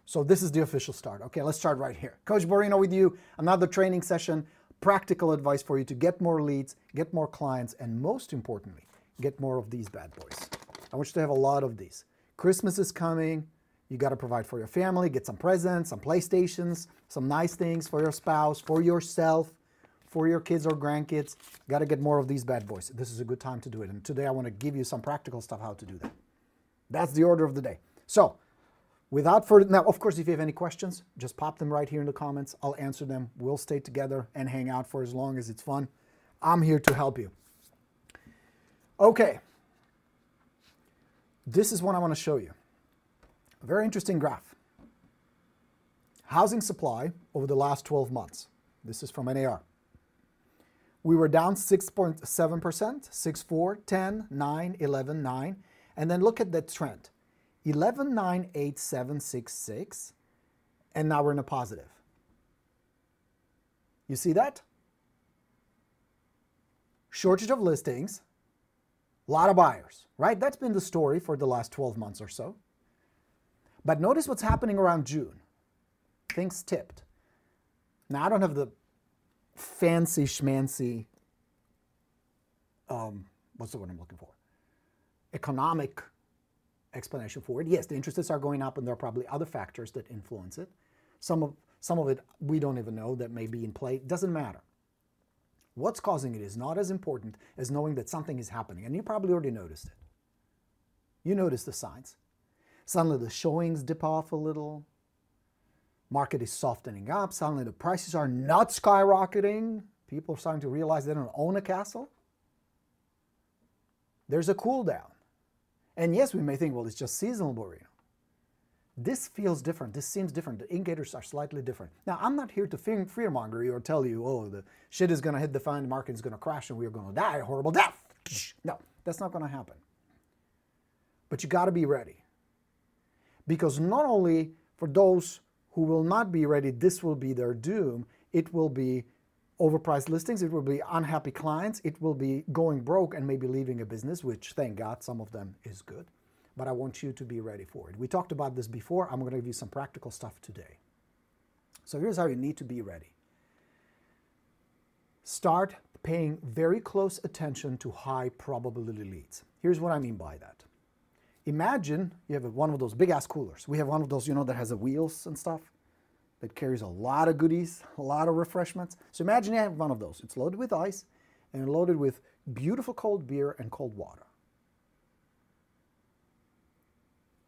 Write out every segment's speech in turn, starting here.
So this is the official start. Okay, let's start right here. Coach Borino with you, another training session, practical advice for you to get more leads, get more clients, and most importantly, get more of these bad boys. I want you to have a lot of these. Christmas is coming. You got to provide for your family, get some presents, some PlayStations, some nice things for your spouse, for yourself, for your kids or grandkids. Got to get more of these bad boys. This is a good time to do it. And today I want to give you some practical stuff how to do that. That's the order of the day. So without further, now of course if you have any questions, just pop them right here in the comments. I'll answer them. We'll stay together and hang out for as long as it's fun. I'm here to help you. Okay. This is what I want to show you. A very interesting graph. Housing supply over the last 12 months. This is from NAR. We were down 6.7%, 6, 4, 10, 9, 11, 9. And then look at that trend. 11, 9, 8, 7, 6, 6. And now we're in a positive. You see that? Shortage of listings. A lot of buyers, right? That's been the story for the last 12 months or so. But notice what's happening around June. Things tipped. Now, I don't have the fancy schmancy, what's the word I'm looking for? Economic explanation for it. Yes, the interest rates are going up and there are probably other factors that influence it. Some of it we don't even know that may be in play. It doesn't matter. What's causing it is not as important as knowing that something is happening. And you probably already noticed it. You noticed the signs. Suddenly the showings dip off a little. Market is softening up. Suddenly the prices are not skyrocketing. People are starting to realize they don't own a castle. There's a cool down. And yes, we may think, well, it's just seasonal, Borino. This feels different. This seems different. The indicators are slightly different. Now, I'm not here to fearmonger you or tell you, oh, the shit is going to hit the fan, the market is going to crash, and we're going to die a horrible death. No, that's not going to happen. But you got to be ready. Because not only for those who will not be ready, this will be their doom. It will be overpriced listings. It will be unhappy clients. It will be going broke and maybe leaving a business, which, thank God, some of them is good. But I want you to be ready for it. We talked about this before. I'm going to give you some practical stuff today. So here's how you need to be ready. Start paying very close attention to high probability leads. Here's what I mean by that. Imagine you have one of those big-ass coolers. We have one of those, that has the wheels and stuff that carries a lot of goodies, a lot of refreshments. So imagine you have one of those. It's loaded with ice and loaded with beautiful cold beer and cold water.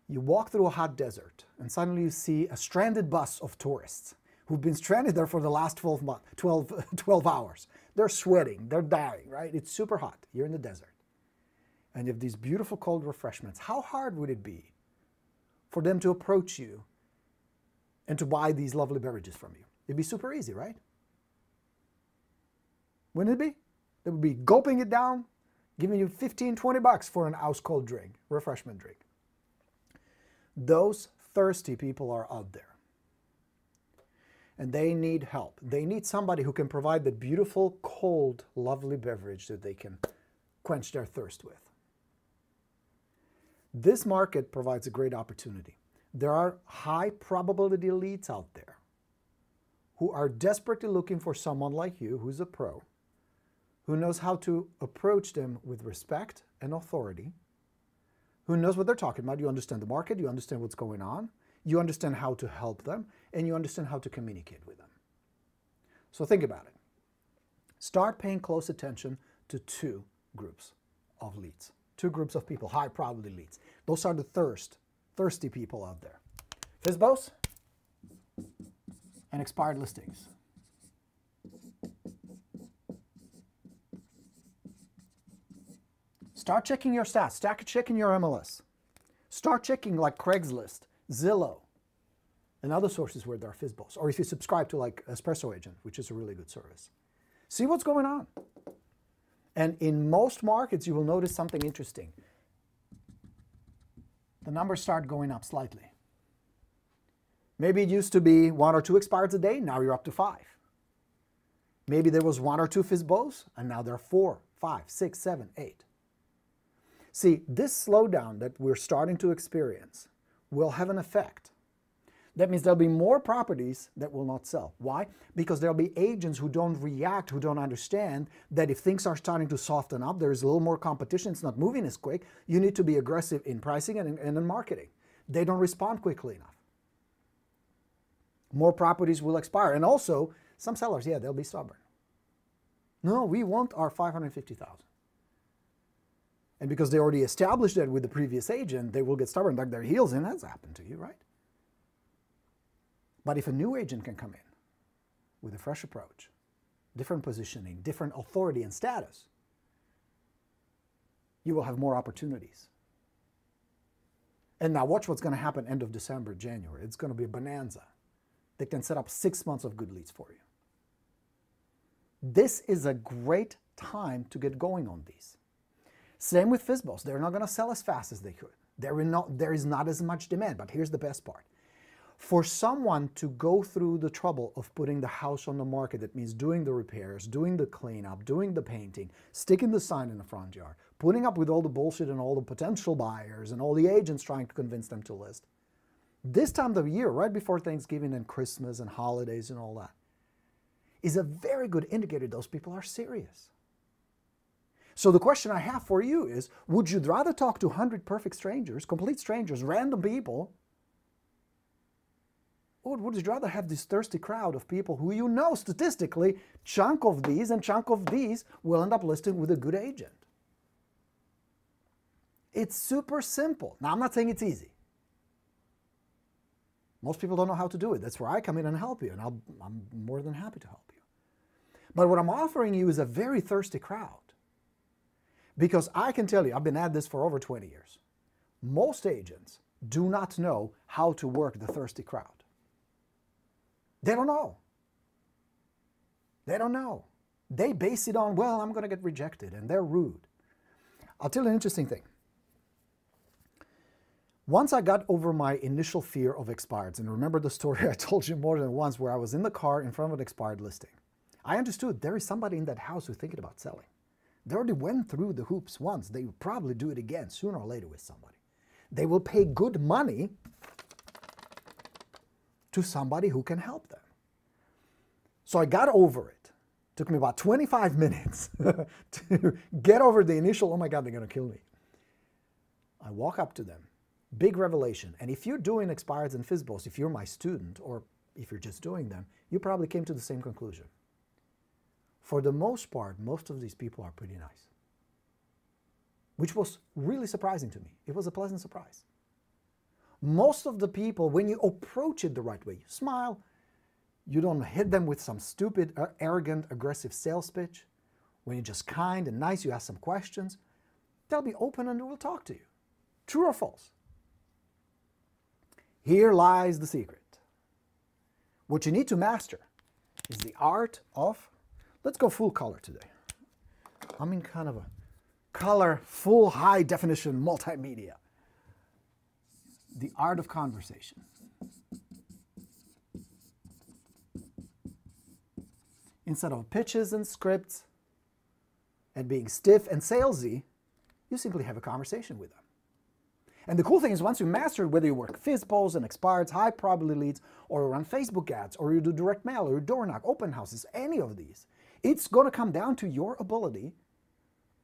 You walk through a hot desert and suddenly you see a stranded bus of tourists who've been stranded there for the last 12 hours. They're sweating, they're dying, right? It's super hot. You're in the desert. And you have these beautiful cold refreshments. How hard would it be for them to approach you and to buy these lovely beverages from you? It'd be super easy, right? Wouldn't it be? They would be gulping it down, giving you 15, 20 bucks for an ice cold drink, refreshment drink. Those thirsty people are out there. And they need help. They need somebody who can provide the beautiful, cold, lovely beverage that they can quench their thirst with. This market provides a great opportunity. There are high probability leads out there who are desperately looking for someone like you who's a pro, who knows how to approach them with respect and authority, who knows what they're talking about. You understand the market, you understand what's going on, you understand how to help them, and you understand how to communicate with them. So think about it. Start paying close attention to two groups of leads. Two groups of people, high probability leads. Those are the thirsty people out there. FSBOs and expired listings. Start checking your stats. Start checking your MLS. Start checking like Craigslist, Zillow, and other sources where there are FSBOs. Or if you subscribe to like Espresso Agent, which is a really good service. See what's going on. And in most markets, you will notice something interesting. The numbers start going up slightly. Maybe it used to be 1 or 2 expireds a day, now you're up to 5. Maybe there was 1 or 2 FSBOs, and now there are 4, 5, 6, 7, 8. See, this slowdown that we're starting to experience will have an effect. That means there'll be more properties that will not sell. Why? Because there'll be agents who don't react, who don't understand that if things are starting to soften up, there's a little more competition, it's not moving as quick, you need to be aggressive in pricing and in marketing. They don't respond quickly enough. More properties will expire. And also, some sellers, yeah, they'll be stubborn. No, we want our $550,000. And because they already established that with the previous agent, they will get stubborn, dug their heels in. That's happened to you, right? But if a new agent can come in with a fresh approach, different positioning, different authority and status, you will have more opportunities. And now watch what's going to happen end of December, January. It's going to be a bonanza. They can set up 6 months of good leads for you. This is a great time to get going on these. Same with FSBOs. They're not going to sell as fast as they could. There is not as much demand, but here's the best part. For someone to go through the trouble of putting the house on the market, that means doing the repairs, doing the cleanup, doing the painting, sticking the sign in the front yard, putting up with all the bullshit and all the potential buyers and all the agents trying to convince them to list, this time of year, right before Thanksgiving and Christmas and holidays and all that, is a very good indicator those people are serious. So the question I have for you is, would you rather talk to 100 perfect strangers, complete strangers, random people, or would you rather have this thirsty crowd of people who you know statistically, chunk of these and chunk of these will end up listing with a good agent? It's super simple. Now, I'm not saying it's easy. Most people don't know how to do it. That's where I come in and help you, and I'm more than happy to help you. But what I'm offering you is a very thirsty crowd. Because I can tell you, I've been at this for over 20 years. Most agents do not know how to work the thirsty crowd. They don't know. They don't know. They base it on, well, I'm going to get rejected, and they're rude. I'll tell you an interesting thing. Once I got over my initial fear of expireds, and remember the story I told you more than once where I was in the car in front of an expired listing, I understood there is somebody in that house who's thinking about selling. They already went through the hoops once. They will probably do it again sooner or later with somebody. They will pay good money to somebody who can help them. So I got over it. Took me about 25 minutes to get over the initial, oh my God, they're going to kill me. I walk up to them. Big revelation. And if you're doing expireds and FSBOs, if you're my student or if you're just doing them, you probably came to the same conclusion. For the most part, most of these people are pretty nice. Which was really surprising to me. It was a pleasant surprise. Most of the people, when you approach it the right way, you smile, you don't hit them with some stupid, arrogant, aggressive sales pitch. When you're just kind and nice, you ask some questions, they'll be open and they will talk to you. True or false? Here lies the secret. What you need to master is the art of, let's go full color today. I'm in kind of a color, full high definition multimedia. The art of conversation. Instead of pitches and scripts and being stiff and salesy, you simply have a conversation with them. And the cool thing is once you master it, whether you work FSBOs and expireds, high probability leads, or run Facebook ads, or you do direct mail, or you door knock, open houses, any of these, it's going to come down to your ability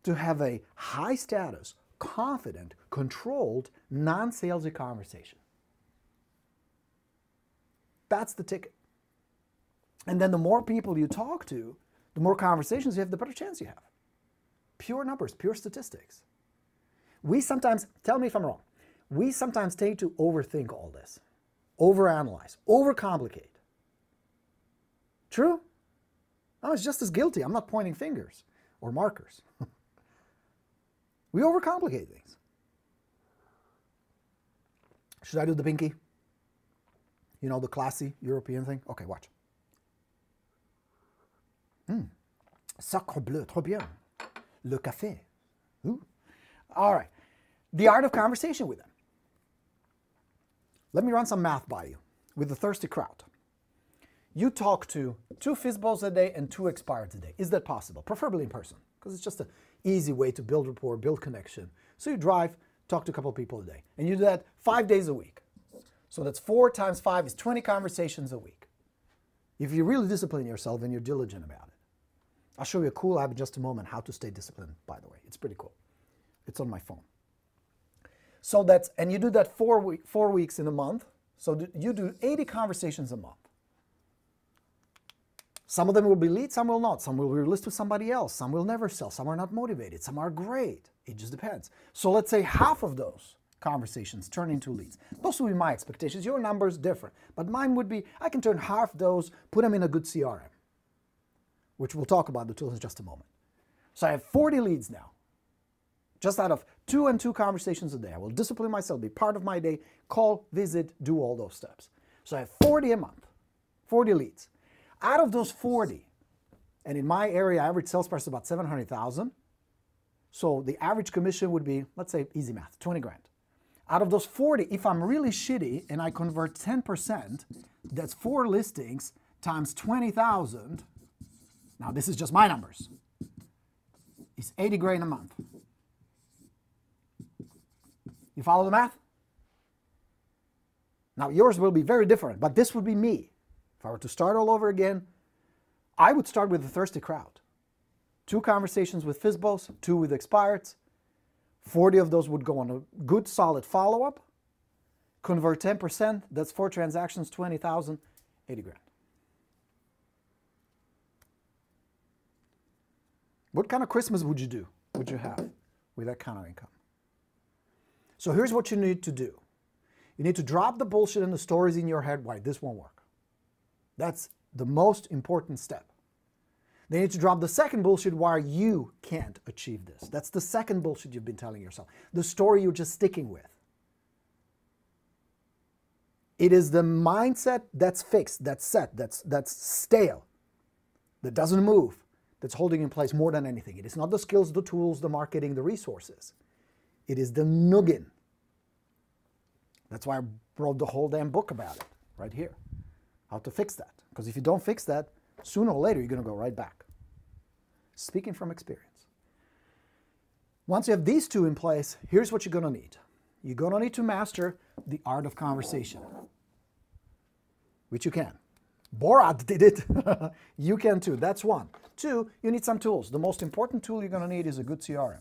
to have a high status, confident, controlled, non-salesy conversation. That's the ticket. And then the more people you talk to, the more conversations you have, the better chance you have. Pure numbers, pure statistics. We sometimes, tell me if I'm wrong, we sometimes tend to overthink all this, overanalyze, overcomplicate. True? I was just as guilty. I'm not pointing fingers or markers. We overcomplicate things. Should I do the pinky? You know, the classy European thing? Okay, watch. Sacre bleu, trop bien. Le café. Ooh. All right. The art of conversation with them. Let me run some math by you with the thirsty crowd. You talk to 2 FSBOs a day and 2 expireds a day. Is that possible? Preferably in person, because it's just an easy way to build rapport, build connection. So you drive, talk to a couple of people a day, and you do that 5 days a week. So that's 4 times 5 is 20 conversations a week. If you really discipline yourself and you're diligent about it. I'll show you a cool app in just a moment, how to stay disciplined, by the way. It's pretty cool. It's on my phone. So that's, and you do that 4 weeks in a month. So you do 80 conversations a month. Some of them will be leads, some will not. Some will be listed to somebody else. Some will never sell. Some are not motivated. Some are great. It just depends. So let's say half of those conversations turn into leads. Those would be my expectations. Your number is different. But mine would be, I can turn half those, put them in a good CRM, which we'll talk about the tools in just a moment. So I have 40 leads now. Just out of 2 and 2 conversations a day. I will discipline myself, be part of my day, call, visit, do all those steps. So I have 40 a month, 40 leads. Out of those 40, and in my area, average sales price is about 700,000. So the average commission would be, let's say, easy math, 20 grand. Out of those 40, if I'm really shitty and I convert 10%, that's 4 listings times 20,000. Now this is just my numbers. It's 80 grand a month. You follow the math? Now yours will be very different, but this would be me. If I were to start all over again, I would start with a thirsty crowd. 2 conversations with FSBOs, 2 with expireds. 40 of those would go on a good solid follow-up. Convert 10%, that's 4 transactions, 20,000, 80 grand. What kind of Christmas would you have with that kind of income? So here's what you need to do. You need to drop the bullshit and the stories in your head why this won't work. That's the most important step. They need to drop the second bullshit why you can't achieve this. That's the second bullshit you've been telling yourself. The story you're just sticking with. It is the mindset that's fixed, that's set, that's stale, that doesn't move, that's holding in place more than anything. It is not the skills, the tools, the marketing, the resources. It is the noggin. That's why I wrote the whole damn book about it, right here. How to fix that. Because if you don't fix that, sooner or later you're going to go right back. Speaking from experience. Once you have these 2 in place, here's what you're going to need. You're going to need to master the art of conversation, which you can. Borat did it. You can too. That's 1. 2, you need some tools. The most important tool you're going to need is a good CRM.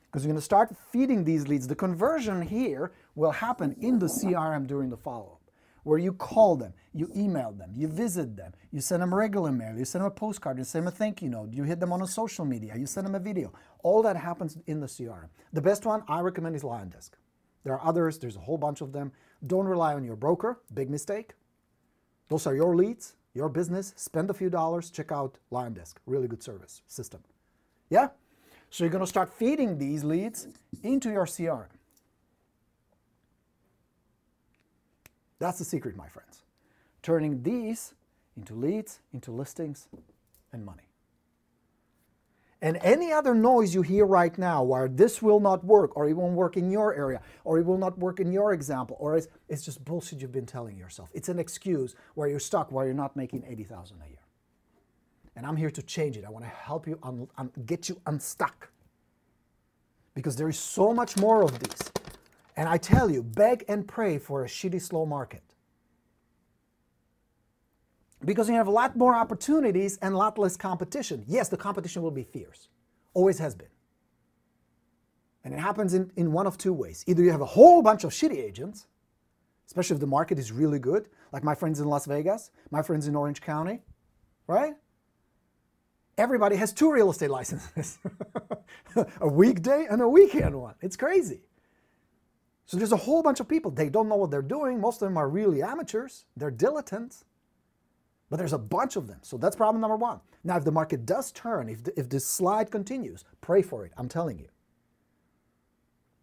Because you're going to start feeding these leads. The conversion here will happen in the CRM during the follow-up, where you call them, you email them, you visit them, you send them a regular mail, you send them a postcard, you send them a thank you note, you hit them on a social media, you send them a video. All that happens in the CRM. The best one I recommend is LionDesk. There are others, there's a whole bunch of them. Don't rely on your broker, big mistake. Those are your leads, your business. Spend a few dollars, check out LionDesk. Really good service system. Yeah? So you're going to start feeding these leads into your CRM. That's the secret, my friends. Turning these into leads, into listings, and money. And any other noise you hear right now where this will not work, or it won't work in your area, or it will not work in your example, or it's just bullshit you've been telling yourself. It's an excuse where you're stuck, where you're not making $80,000 a year. And I'm here to change it. I want to help you get you unstuck. Because there is so much more of these. And I tell you, beg and pray for a shitty, slow market. Because you have a lot more opportunities and a lot less competition. Yes, the competition will be fierce. Always has been. And it happens in one of 2 ways. Either you have a whole bunch of shitty agents, especially if the market is really good, like my friends in Las Vegas, my friends in Orange County, right? Everybody has 2 real estate licenses. A weekday and a weekend one. It's crazy. So there's a whole bunch of people. They don't know what they're doing. Most of them are really amateurs. They're dilettantes. But there's a bunch of them. So that's problem number 1. Now, if the market does turn, if this slide continues, pray for it. I'm telling you.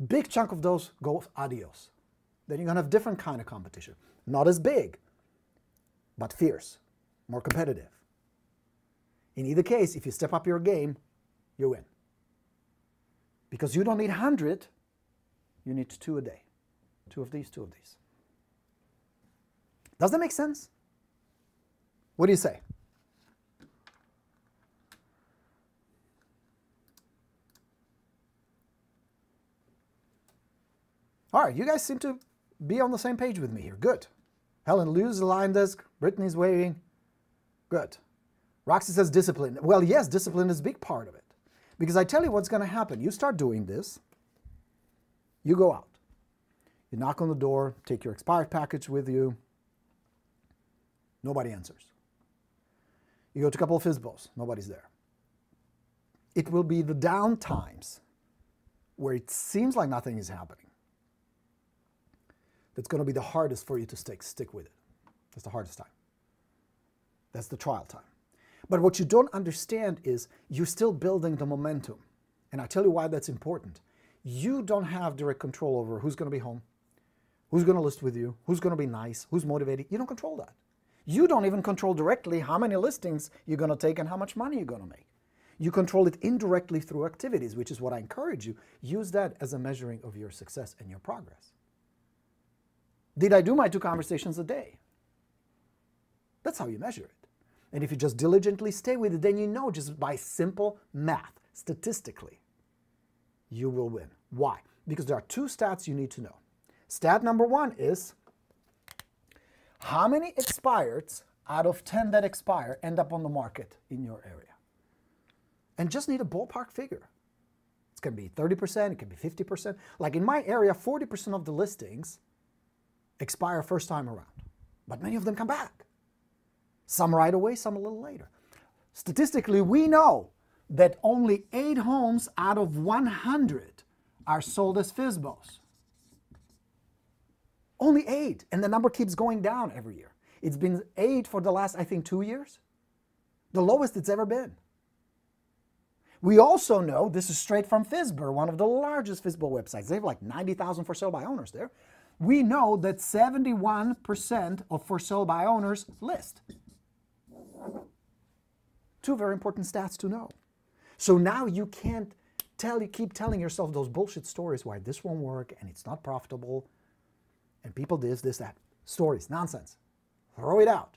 Big chunk of those go adios. Then you're going to have different kind of competition. Not as big, but fierce, more competitive. In either case, if you step up your game, you win. Because you don't need 100, you need 2 a day. 2 of these, 2 of these. Does that make sense? What do you say? All right, you guys seem to be on the same page with me here. Good. Helen, lose the line disc. Brittany's waving. Good. Roxy says discipline. Well, yes, discipline is a big part of it. Because I tell you what's going to happen. You start doing this. You go out. You knock on the door, take your expired package with you. Nobody answers. You go to a couple of FSBOs. Nobody's there. It will be the down times where it seems like nothing is happening that's going to be the hardest for you to stick with it. That's the hardest time. That's the trial time. But what you don't understand is you're still building the momentum. And I tell you why that's important. You don't have direct control over who's going to be home, who's going to list with you, who's going to be nice, who's motivated. You don't control that. You don't even control directly how many listings you're going to take and how much money you're going to make. You control it indirectly through activities, which is what I encourage you. Use that as a measuring of your success and your progress. Did I do my 2 conversations a day? That's how you measure it. And if you just diligently stay with it, then you know just by simple math, statistically, you will win. Why? Because there are 2 stats you need to know. Stat number 1 is how many expireds out of 10 that expire end up on the market in your area. And just need a ballpark figure. It's going to be 30%, it can be 50%. Like in my area, 40% of the listings expire first time around. But many of them come back. Some right away, some a little later. Statistically, we know that only 8 homes out of 100 are sold as FSBOs. Only 8, and the number keeps going down every year. It's been 8 for the last, I think, 2 years. The lowest it's ever been. We also know, this is straight from FSBO, one of the largest FSBO websites. They have like 90,000 for sale by owners there. We know that 71% of for sale by owners list. 2 very important stats to know. So now you can't keep telling yourself those bullshit stories why this won't work and it's not profitable and people this, that. Stories, nonsense. Throw it out.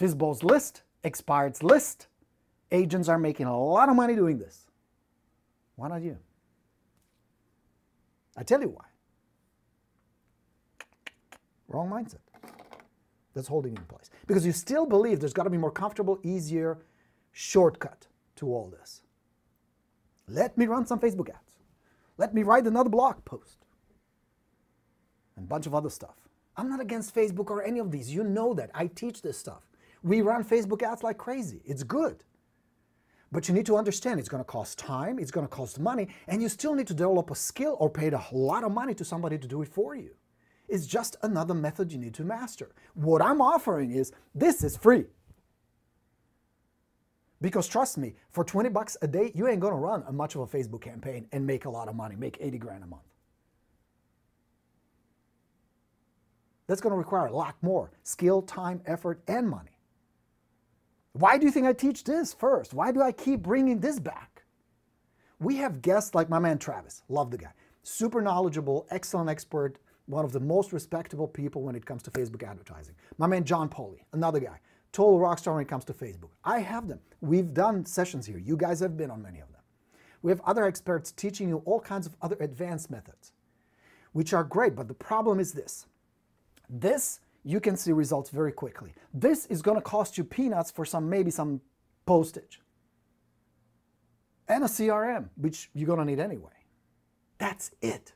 FSBOs list, expireds list. Agents are making a lot of money doing this. Why not you? I tell you why. Wrong mindset. That's holding you in place. Because you still believe there's got to be more comfortable, easier shortcut to all this. Let me run some Facebook ads. Let me write another blog post. And a bunch of other stuff. I'm not against Facebook or any of these. You know that. I teach this stuff. We run Facebook ads like crazy. It's good. But you need to understand it's going to cost time, it's going to cost money, and you still need to develop a skill or pay a lot of money to somebody to do it for you. It's just another method you need to master. What I'm offering is, this is free. Because trust me, for 20 bucks a day, you ain't going to run much of a Facebook campaign and make a lot of money, make 80 grand a month. That's going to require a lot more skill, time, effort, and money. Why do you think I teach this first? Why do I keep bringing this back? We have guests like my man Travis, love the guy, super knowledgeable, excellent expert, one of the most respectable people when it comes to Facebook advertising. My man John Poley, another guy, total rock star when it comes to Facebook. I have them. We've done sessions here. You guys have been on many of them. We have other experts teaching you all kinds of other advanced methods, which are great, but the problem is this. This, you can see results very quickly. This is going to cost you peanuts for maybe some postage. And a CRM, which you're going to need anyway. That's it.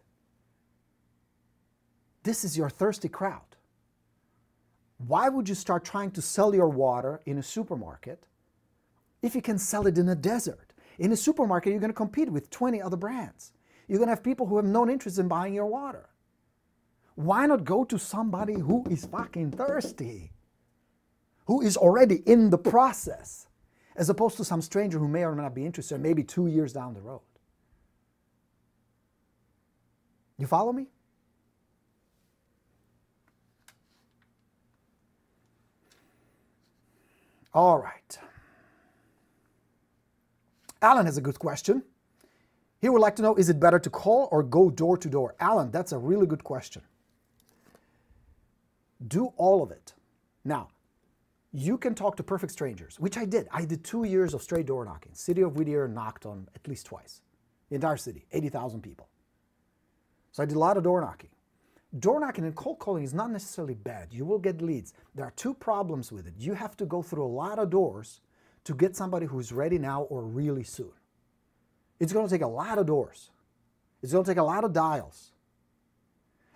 This is your thirsty crowd. Why would you start trying to sell your water in a supermarket if you can sell it in a desert? In a supermarket, you're going to compete with 20 other brands. You're going to have people who have no interest in buying your water. Why not go to somebody who is fucking thirsty? Who is already in the process? As opposed to some stranger who may or may not be interested, maybe 2 years down the road. You follow me? All right. Alan has a good question. He would like to know, is it better to call or go door to door? Alan, that's a really good question. Do all of it. Now, you can talk to perfect strangers, which I did. I did 2 years of straight door knocking. City of Whittier knocked on at least twice. The entire city, 80,000 people. So I did a lot of door knocking. Door knocking and cold calling is not necessarily bad. You will get leads. There are two problems with it. You have to go through a lot of doors to get somebody who's ready now or really soon. It's going to take a lot of doors. It's going to take a lot of dials,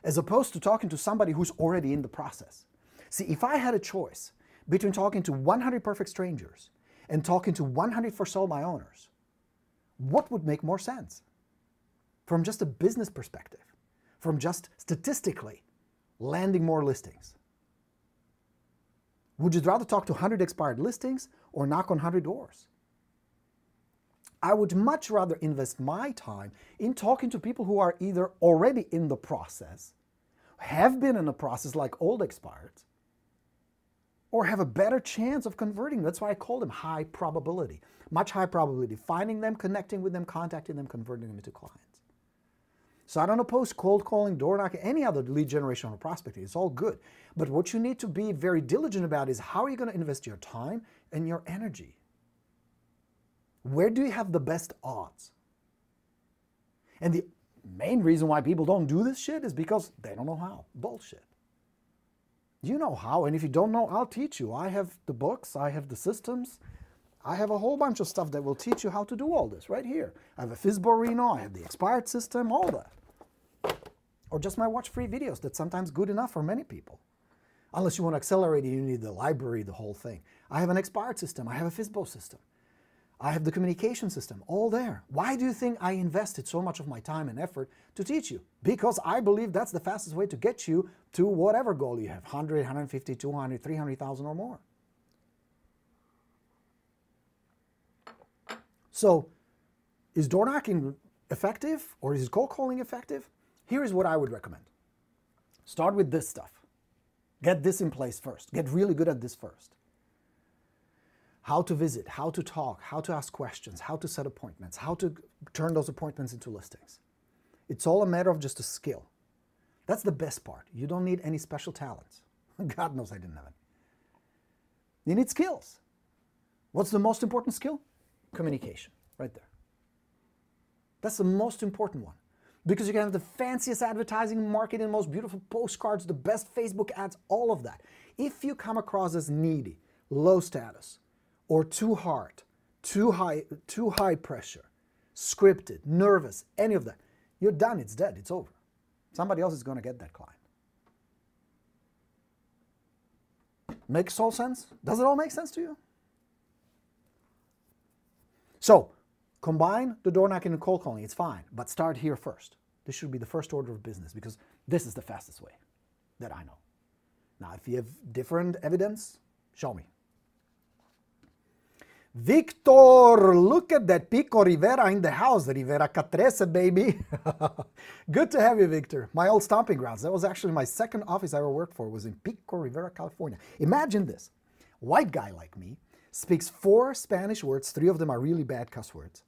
as opposed to talking to somebody who's already in the process. See, if I had a choice between talking to 100 perfect strangers and talking to 100 for sale by owners, what would make more sense? From just a business perspective, from just statistically landing more listings. Would you rather talk to 100 expired listings or knock on 100 doors? I would much rather invest my time in talking to people who are either already in the process, have been in the process like old expireds, or have a better chance of converting. That's why I call them high probability. Much high probability. Finding them, connecting with them, contacting them, converting them into clients. So I don't oppose cold calling, door knocking, any other lead generation or prospecting. It's all good. But what you need to be very diligent about is how are you going to invest your time and your energy? Where do you have the best odds? And the main reason why people don't do this shit is because they don't know how. Bullshit. You know how, and if you don't know, I'll teach you. I have the books, I have the systems, I have a whole bunch of stuff that will teach you how to do all this right here. I have a Borino, I have the expired system, all that. Or just my watch-free videos. That's sometimes good enough for many people. Unless you want to accelerate it, you need the library, the whole thing. I have an expired system, I have a FSBO system. I have the communication system, all there. Why do you think I invested so much of my time and effort to teach you? Because I believe that's the fastest way to get you to whatever goal you have, 100, 150, 200, 300,000 or more. So, is door knocking effective or is cold calling effective? Here is what I would recommend. Start with this stuff. Get this in place first. Get really good at this first. How to visit, how to talk, how to ask questions, how to set appointments, how to turn those appointments into listings. It's all a matter of just a skill. That's the best part. You don't need any special talents. God knows I didn't have it. You need skills. What's the most important skill? Communication, right there. That's the most important one. Because you can have the fanciest advertising, marketing, most beautiful postcards, the best Facebook ads, all of that. If you come across as needy, low status, or too hard, too high pressure, scripted, nervous, any of that, you're done, it's dead, it's over. Somebody else is going to get that client. Makes all sense? Does it all make sense to you? So, combine the door knocking and cold calling, it's fine, but start here first. This should be the first order of business because this is the fastest way that I know. Now, if you have different evidence, show me. Victor, look at that Pico Rivera in the house. Rivera Catrese, baby. Good to have you, Victor. My old stomping grounds. That was actually my second office I ever worked for, was in Pico Rivera, California. Imagine this. White guy like me speaks 4 Spanish words, 3 of them are really bad cuss words.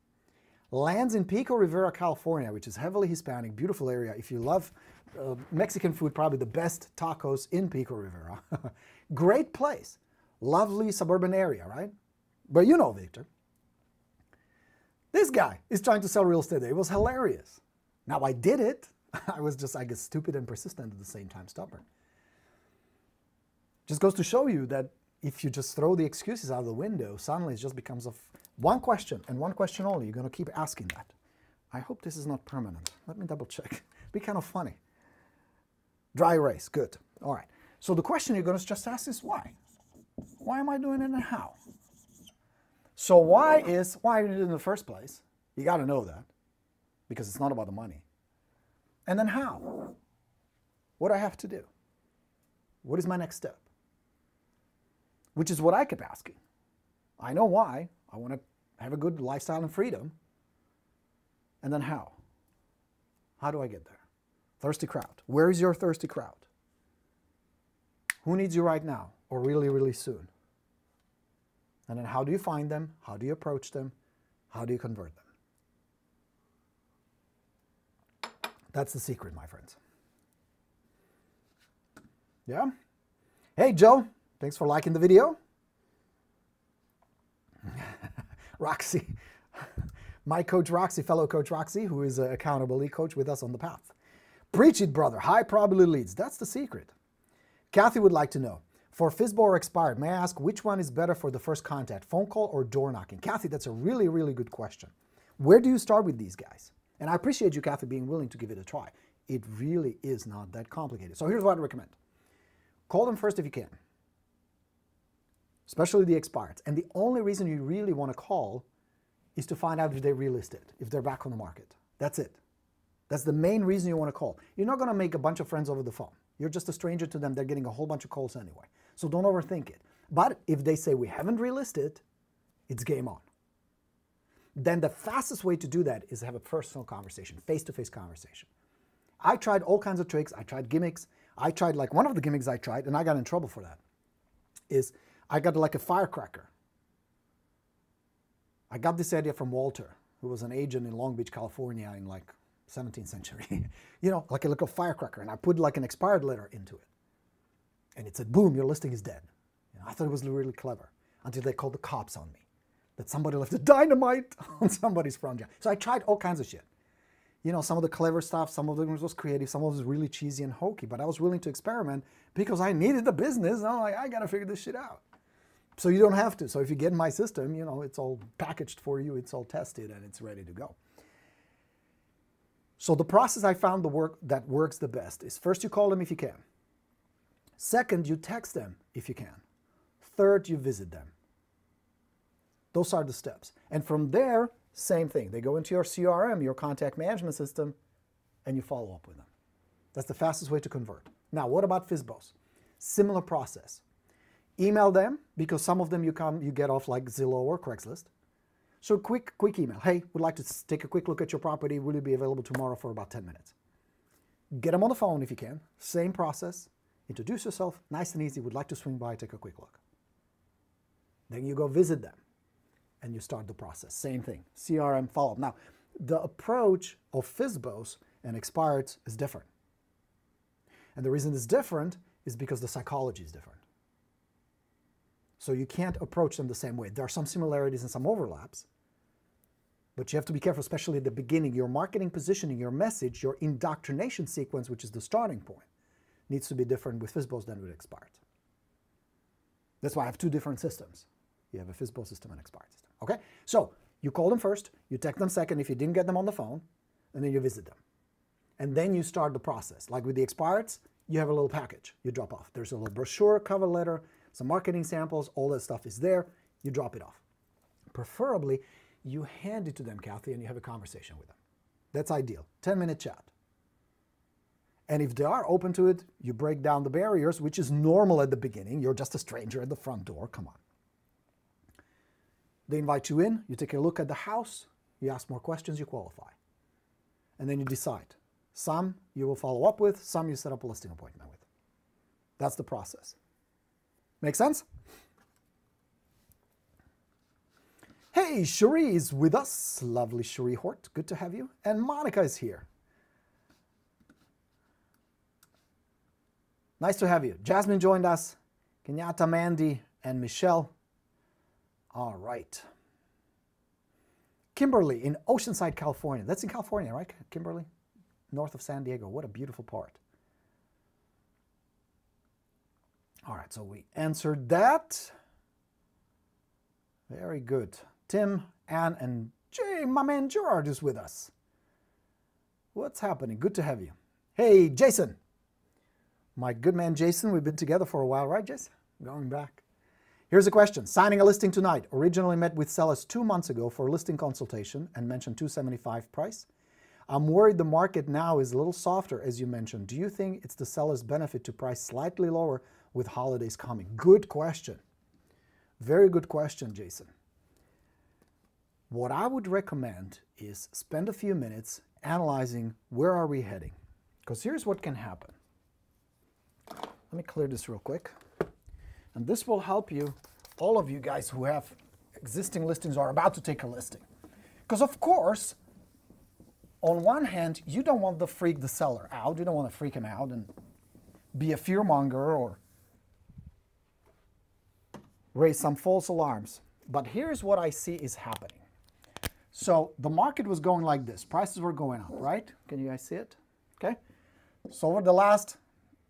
Lands in Pico Rivera, California, which is heavily Hispanic, beautiful area. If you love Mexican food, probably the best tacos in Pico Rivera. Great place. Lovely suburban area, right? But you know Victor. This guy is trying to sell real estate. It was hilarious. Now I did it. I was just, I guess, stupid and persistent at the same time, stubborn. Just goes to show you that if you just throw the excuses out of the window, suddenly it just becomes of one question and one question only. You're going to keep asking that. I hope this is not permanent. Let me double check. Be kind of funny. Dry erase. Good. All right. So the question you're going to just ask is why? Why am I doing it and how? So why did I do it in the first place? You got to know that because it's not about the money. And then how? What do I have to do? What is my next step? Which is what I kept asking. I know why. I want to have a good lifestyle and freedom. And then how? How do I get there? Thirsty crowd. Where is your thirsty crowd? Who needs you right now or really, really soon? And then how do you find them? How do you approach them? How do you convert them? That's the secret, my friends. Yeah? Hey, Joe. Thanks for liking the video. Roxy. My coach Roxy, fellow coach Roxy, who is an accountability coach with us on the path. Preach it, brother. High probability leads. That's the secret. Kathy would like to know, for FSBO or expired, may I ask which one is better for the first contact, phone call or door knocking? Kathy, that's a really, really good question. Where do you start with these guys? And I appreciate you, Kathy, being willing to give it a try. It really is not that complicated. So here's what I'd recommend. Call them first if you can, especially the expireds. And the only reason you really want to call is to find out if they relisted, if they're back on the market. That's it. That's the main reason you want to call. You're not going to make a bunch of friends over the phone. You're just a stranger to them. They're getting a whole bunch of calls anyway. So don't overthink it. But if they say we haven't relisted, it's game on. Then the fastest way to do that is have a personal conversation, face-to-face conversation. I tried all kinds of tricks. I tried gimmicks. I tried, like, one of the gimmicks I tried, and I got in trouble for that, is I got like a firecracker. I got this idea from Walter, who was an agent in Long Beach, California in like 17th century. You know, like a little firecracker. And I put like an expired letter into it. And it said, boom, your listing is dead. You know, I thought it was really clever until they called the cops on me. That somebody left a dynamite on somebody's front yard. So I tried all kinds of shit. You know, some of the clever stuff, some of it was creative, some of it was really cheesy and hokey, but I was willing to experiment because I needed the business. And I'm like, I got to figure this shit out. So you don't have to. So if you get in my system, you know, it's all packaged for you, it's all tested, and it's ready to go. So the process I found that works the best is first you call them if you can. Second, you text them if you can. Third, you visit them. Those are the steps. And from there, same thing. They go into your CRM, your contact management system, and you follow up with them. That's the fastest way to convert. Now, what about FSBOs? Similar process. Email them, because some of them you get off like Zillow or Craigslist. So quick email. Hey, would like to take a quick look at your property. Will you be available tomorrow for about 10 minutes? Get them on the phone if you can. Same process. Introduce yourself. Nice and easy. Would like to swing by, take a quick look. Then you go visit them. And you start the process. Same thing. CRM follow-up. Now, the approach of FSBOs and expireds is different. And the reason it's different is because the psychology is different. So you can't approach them the same way. There are some similarities and some overlaps. But you have to be careful, especially at the beginning. Your marketing positioning, your message, your indoctrination sequence, which is the starting point, needs to be different with FSBOs than with expireds. That's why I have two different systems. You have a FSBO system and expired system. Okay? So you call them first, you text them second if you didn't get them on the phone, and then you visit them. And then you start the process. Like with the expireds, you have a little package you drop off. There's a little brochure, cover letter, some marketing samples, all that stuff is there. You drop it off. Preferably, you hand it to them, Kathy, and you have a conversation with them. That's ideal. 10-minute chat. And if they are open to it, you break down the barriers, which is normal at the beginning. You're just a stranger at the front door. Come on. They invite you in, you take a look at the house, you ask more questions, you qualify. And then you decide. Some you will follow up with, some you set up a listing appointment with. That's the process. Make sense? Hey, Cherie is with us. Lovely Cherie Hort, good to have you. And Monica is here. Nice to have you. Jasmine joined us, Kenyatta, Mandy, and Michelle. All right. Kimberly in Oceanside, California. That's in California, right, Kimberly? North of San Diego. What a beautiful part. All right, so we answered that. Very good. Tim, Ann, and Jay, my man Gerard is with us. What's happening? Good to have you. Hey, Jason. My good man Jason, we've been together for a while, right, Jason? Going back. Here's a question. Signing a listing tonight. Originally met with sellers 2 months ago for a listing consultation and mentioned $275 price. I'm worried the market now is a little softer, as you mentioned. Do you think it's the seller's benefit to price slightly lower with holidays coming? Good question. Very good question, Jason. What I would recommend is spend a few minutes analyzing where are we heading. Because here's what can happen. Let me clear this real quick. And this will help you, all of you guys who have existing listings or are about to take a listing. Because of course, on one hand, you don't want to freak the seller out. You don't want to freak him out and be a fearmonger or raise some false alarms. But here's what I see is happening. So the market was going like this. Prices were going up, right? Can you guys see it? Okay. So over the last,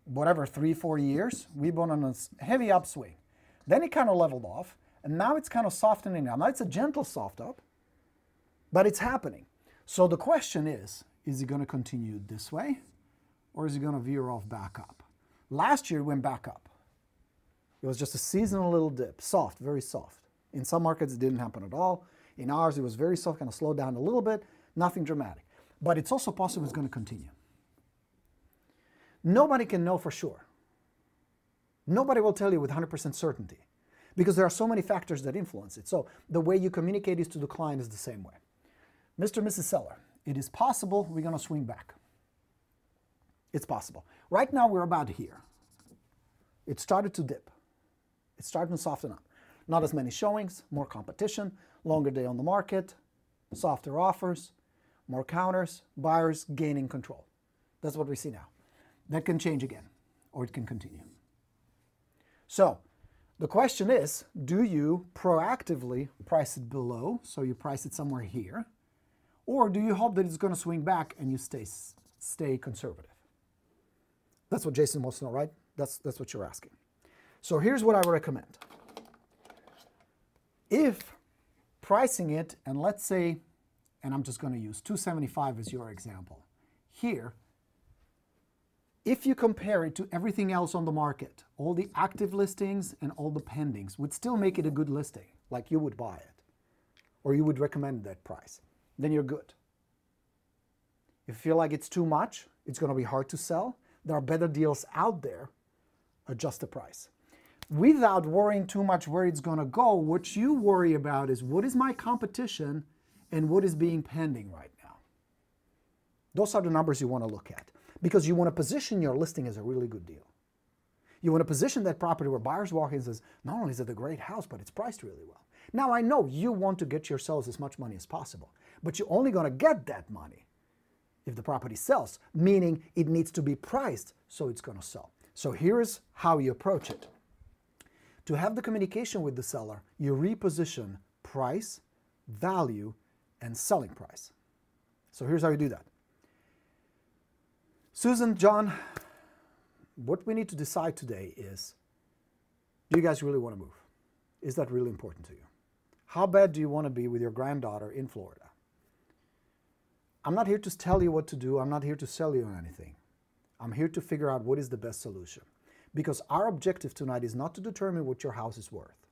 whatever, 3-4 years, we've been on a heavy upswing. Then it kind of leveled off, and now it's kind of softening now. Now it's a gentle soft up, but it's happening. So the question is it going to continue this way, or is it going to veer off back up? Last year it went back up. It was just a seasonal little dip, soft, very soft. In some markets it didn't happen at all. In ours it was very soft, kind of slowed down a little bit, nothing dramatic. But it's also possible it's going to continue. Nobody can know for sure. Nobody will tell you with 100% certainty because there are so many factors that influence it. So the way you communicate is to the client is the same way. Mr. and Mrs. Seller, it is possible we're going to swing back. It's possible. Right now we're about here. It started to dip. It's starting to soften up. Not as many showings, more competition, longer day on the market, softer offers, more counters, buyers gaining control. That's what we see now. That can change again, or it can continue. So the question is, do you proactively price it below, so you price it somewhere here, or do you hope that it's going to swing back and you stay conservative? That's what Jason wants to know, right? That's what you're asking. So here's what I would recommend. If pricing it, and let's say, and I'm just going to use 275 as your example, here, if you compare it to everything else on the market, all the active listings and all the pendings would still make it a good listing, like you would buy it, or you would recommend that price, then you're good. If you feel like it's too much, it's going to be hard to sell, there are better deals out there, adjust the price. Without worrying too much where it's going to go, what you worry about is what is my competition and what is being pending right now. Those are the numbers you want to look at because you want to position your listing as a really good deal. You want to position that property where buyers walk in and says, not only is it a great house, but it's priced really well. Now I know you want to get yourselves as much money as possible, but you're only going to get that money if the property sells, meaning it needs to be priced so it's going to sell. So here's how you approach it. To have the communication with the seller, you reposition price, value, and selling price. So here's how you do that. Susan, John, what we need to decide today is, do you guys really want to move? Is that really important to you? How bad do you want to be with your granddaughter in Florida? I'm not here to tell you what to do. I'm not here to sell you anything. I'm here to figure out what is the best solution. Because our objective tonight is not to determine what your house is worth.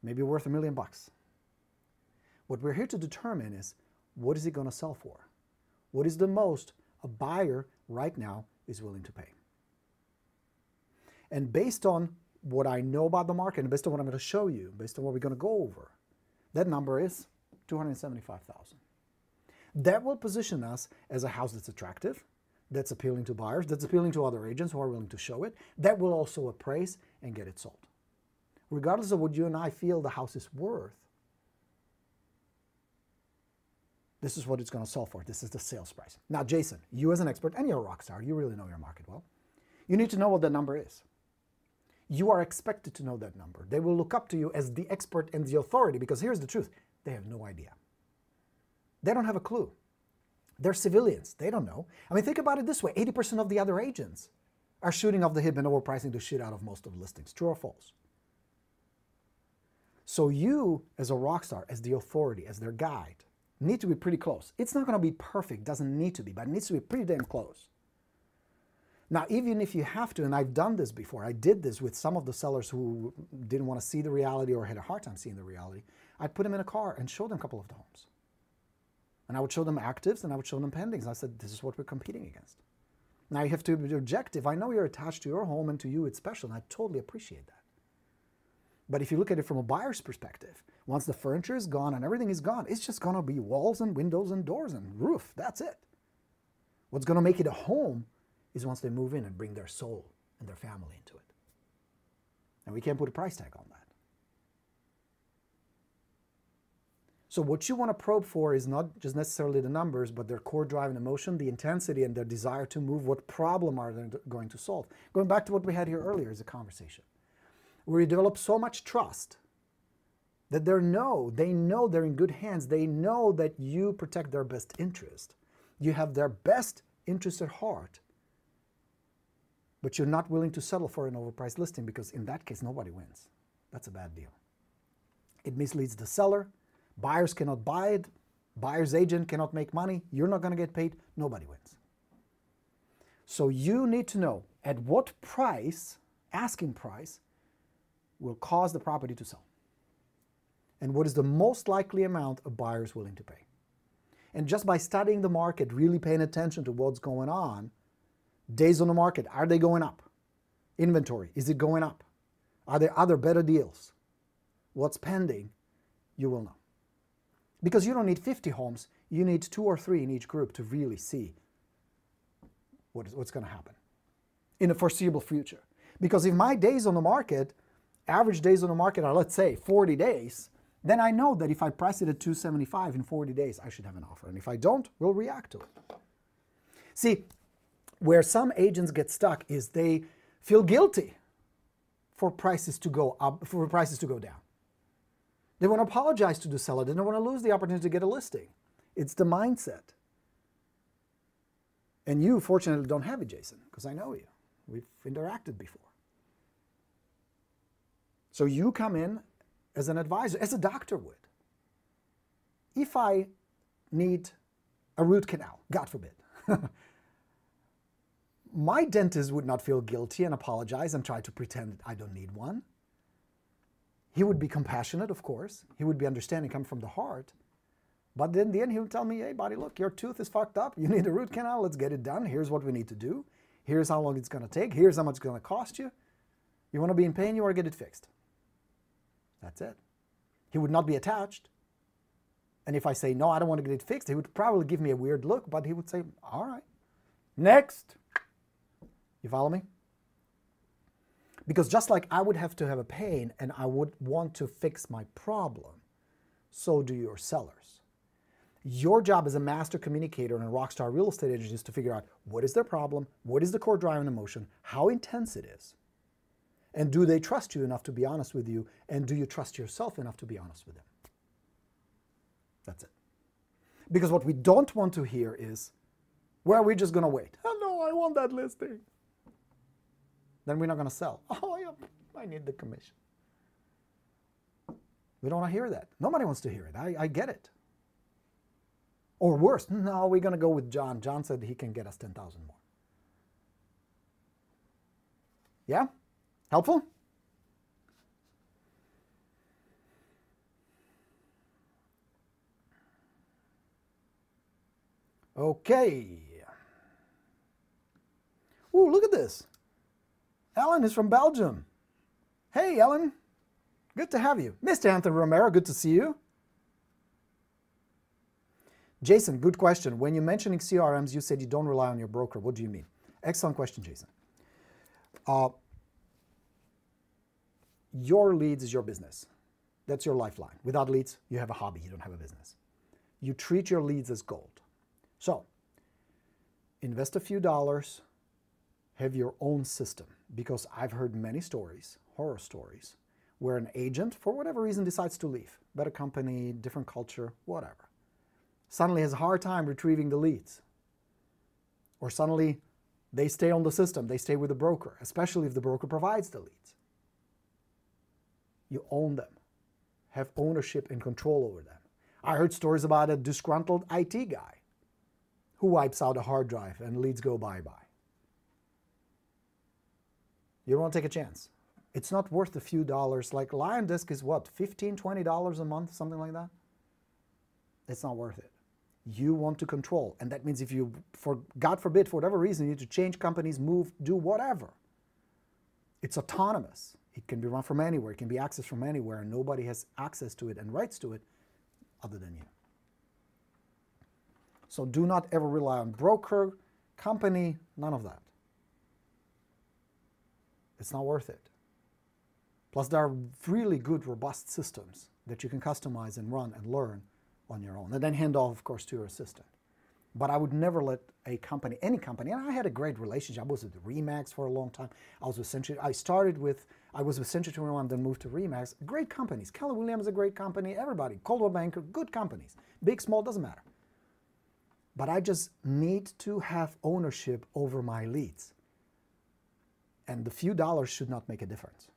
Maybe worth $1 million. What we're here to determine is, what is it going to sell for? What is the most a buyer right now is willing to pay? And based on what I know about the market, and based on what I'm going to show you, based on what we're going to go over, that number is $275,000. That will position us as a house that's attractive, that's appealing to buyers, that's appealing to other agents who are willing to show it, that will also appraise and get it sold. Regardless of what you and I feel the house is worth, this is what it's going to sell for. This is the sales price. Now, Jason, you as an expert, and you're a rock star, you really know your market well, you need to know what that number is. You are expected to know that number. They will look up to you as the expert and the authority because here's the truth. They have no idea. They don't have a clue. They're civilians. They don't know. I mean, think about it this way. 80% of the other agents are shooting off the hip and overpricing the shit out of most of the listings. True or false? So you, as a rock star, as the authority, as their guide, need to be pretty close. It's not going to be perfect. Doesn't need to be, but it needs to be pretty damn close. Now, even if you have to, and I've done this before, I did this with some of the sellers who didn't want to see the reality or had a hard time seeing the reality, I'd put them in a car and show them a couple of the homes. And I would show them actives and I would show them pendings. I said, this is what we're competing against. Now you have to be objective. I know you're attached to your home and to you it's special, and I totally appreciate that. But if you look at it from a buyer's perspective, once the furniture is gone and everything is gone, it's just going to be walls and windows and doors and roof. That's it. What's going to make it a home is once they move in and bring their soul and their family into it. And we can't put a price tag on that. So what you want to probe for is not just necessarily the numbers, but their core drive and emotion, the intensity and their desire to move. What problem are they going to solve? Going back to what we had here earlier as a conversation, where you develop so much trust that they know they're in good hands. They know that you protect their best interest. You have their best interest at heart, but you're not willing to settle for an overpriced listing, because in that case, nobody wins. That's a bad deal. It misleads the seller. Buyers cannot buy it. Buyer's agent cannot make money. You're not going to get paid. Nobody wins. So you need to know at what price, asking price, will cause the property to sell. And what is the most likely amount a buyer is willing to pay. And just by studying the market, really paying attention to what's going on, days on the market, are they going up? Inventory, is it going up? Are there other better deals? What's pending? You will know. Because you don't need 50 homes, you need 2 or 3 in each group to really see what's going to happen in the foreseeable future. Because if my days on the market, average days on the market are, let's say, 40 days, then I know that if I price it at 275 in 40 days, I should have an offer. And if I don't, we'll react to it. See, where some agents get stuck is they feel guilty for prices to go up, for prices to go down. They want to apologize to the seller. They don't want to lose the opportunity to get a listing. It's the mindset. And you, fortunately, don't have it, Jason, because I know you. We've interacted before. So you come in as an advisor, as a doctor would. If I need a root canal, God forbid, my dentist would not feel guilty and apologize and try to pretend I don't need one. He would be compassionate, of course. He would be understanding, come from the heart. But then in the end, he would tell me, hey, buddy, look, your tooth is fucked up. You need a root canal. Let's get it done. Here's what we need to do. Here's how long it's going to take. Here's how much it's going to cost you. You want to be in pain, you want to get it fixed. That's it. He would not be attached. And if I say, no, I don't want to get it fixed, he would probably give me a weird look, but he would say, all right, next. You follow me? Because just like I would have to have a pain and I would want to fix my problem, so do your sellers. Your job as a master communicator and a rockstar real estate agent is to figure out what is their problem, what is the core driving emotion, how intense it is, and do they trust you enough to be honest with you, and do you trust yourself enough to be honest with them? That's it. Because what we don't want to hear is, well, we're just going to wait. Oh, no, I want that listing. Then we're not going to sell. Oh, yeah, I need the commission. We don't want to hear that. Nobody wants to hear it. I get it. Or worse, no, we're going to go with John. John said he can get us 10,000 more. Yeah? Helpful? Okay. Ooh, look at this. Ellen is from Belgium. Hey, Ellen. Good to have you. Mr. Anthony Romero, good to see you. Jason, good question. When you're mentioning CRMs, you said you don't rely on your broker. What do you mean? Excellent question, Jason. Your leads is your business. That's your lifeline. Without leads, you have a hobby. You don't have a business. You treat your leads as gold. So, invest a few dollars, have your own system. Because I've heard many stories, horror stories, where an agent, for whatever reason, decides to leave. Better company, different culture, whatever. Suddenly has a hard time retrieving the leads. Or suddenly they stay on the system, they stay with the broker, especially if the broker provides the leads. You own them. Have ownership and control over them. I heard stories about a disgruntled IT guy who wipes out a hard drive and leads go bye-bye. You don't want to take a chance. It's not worth a few dollars. Like LionDesk is what, $15, $20 a month, something like that? It's not worth it. You want to control. And that means if you, for God forbid, for whatever reason, you need to change companies, move, do whatever. It's autonomous. It can be run from anywhere. It can be accessed from anywhere. And nobody has access to it and rights to it other than you. So do not ever rely on broker, company, none of that. It's not worth it. Plus, there are really good, robust systems that you can customize and run and learn on your own. And then hand off, of course, to your assistant. But I would never let a company, any company, and I had a great relationship. I was with RE/MAX for a long time. I was with Century 21, then moved to RE/MAX. Great companies. Keller Williams is a great company. Everybody. Coldwell Banker, good companies. Big, small, doesn't matter. But I just need to have ownership over my leads. And the few dollars should not make a difference.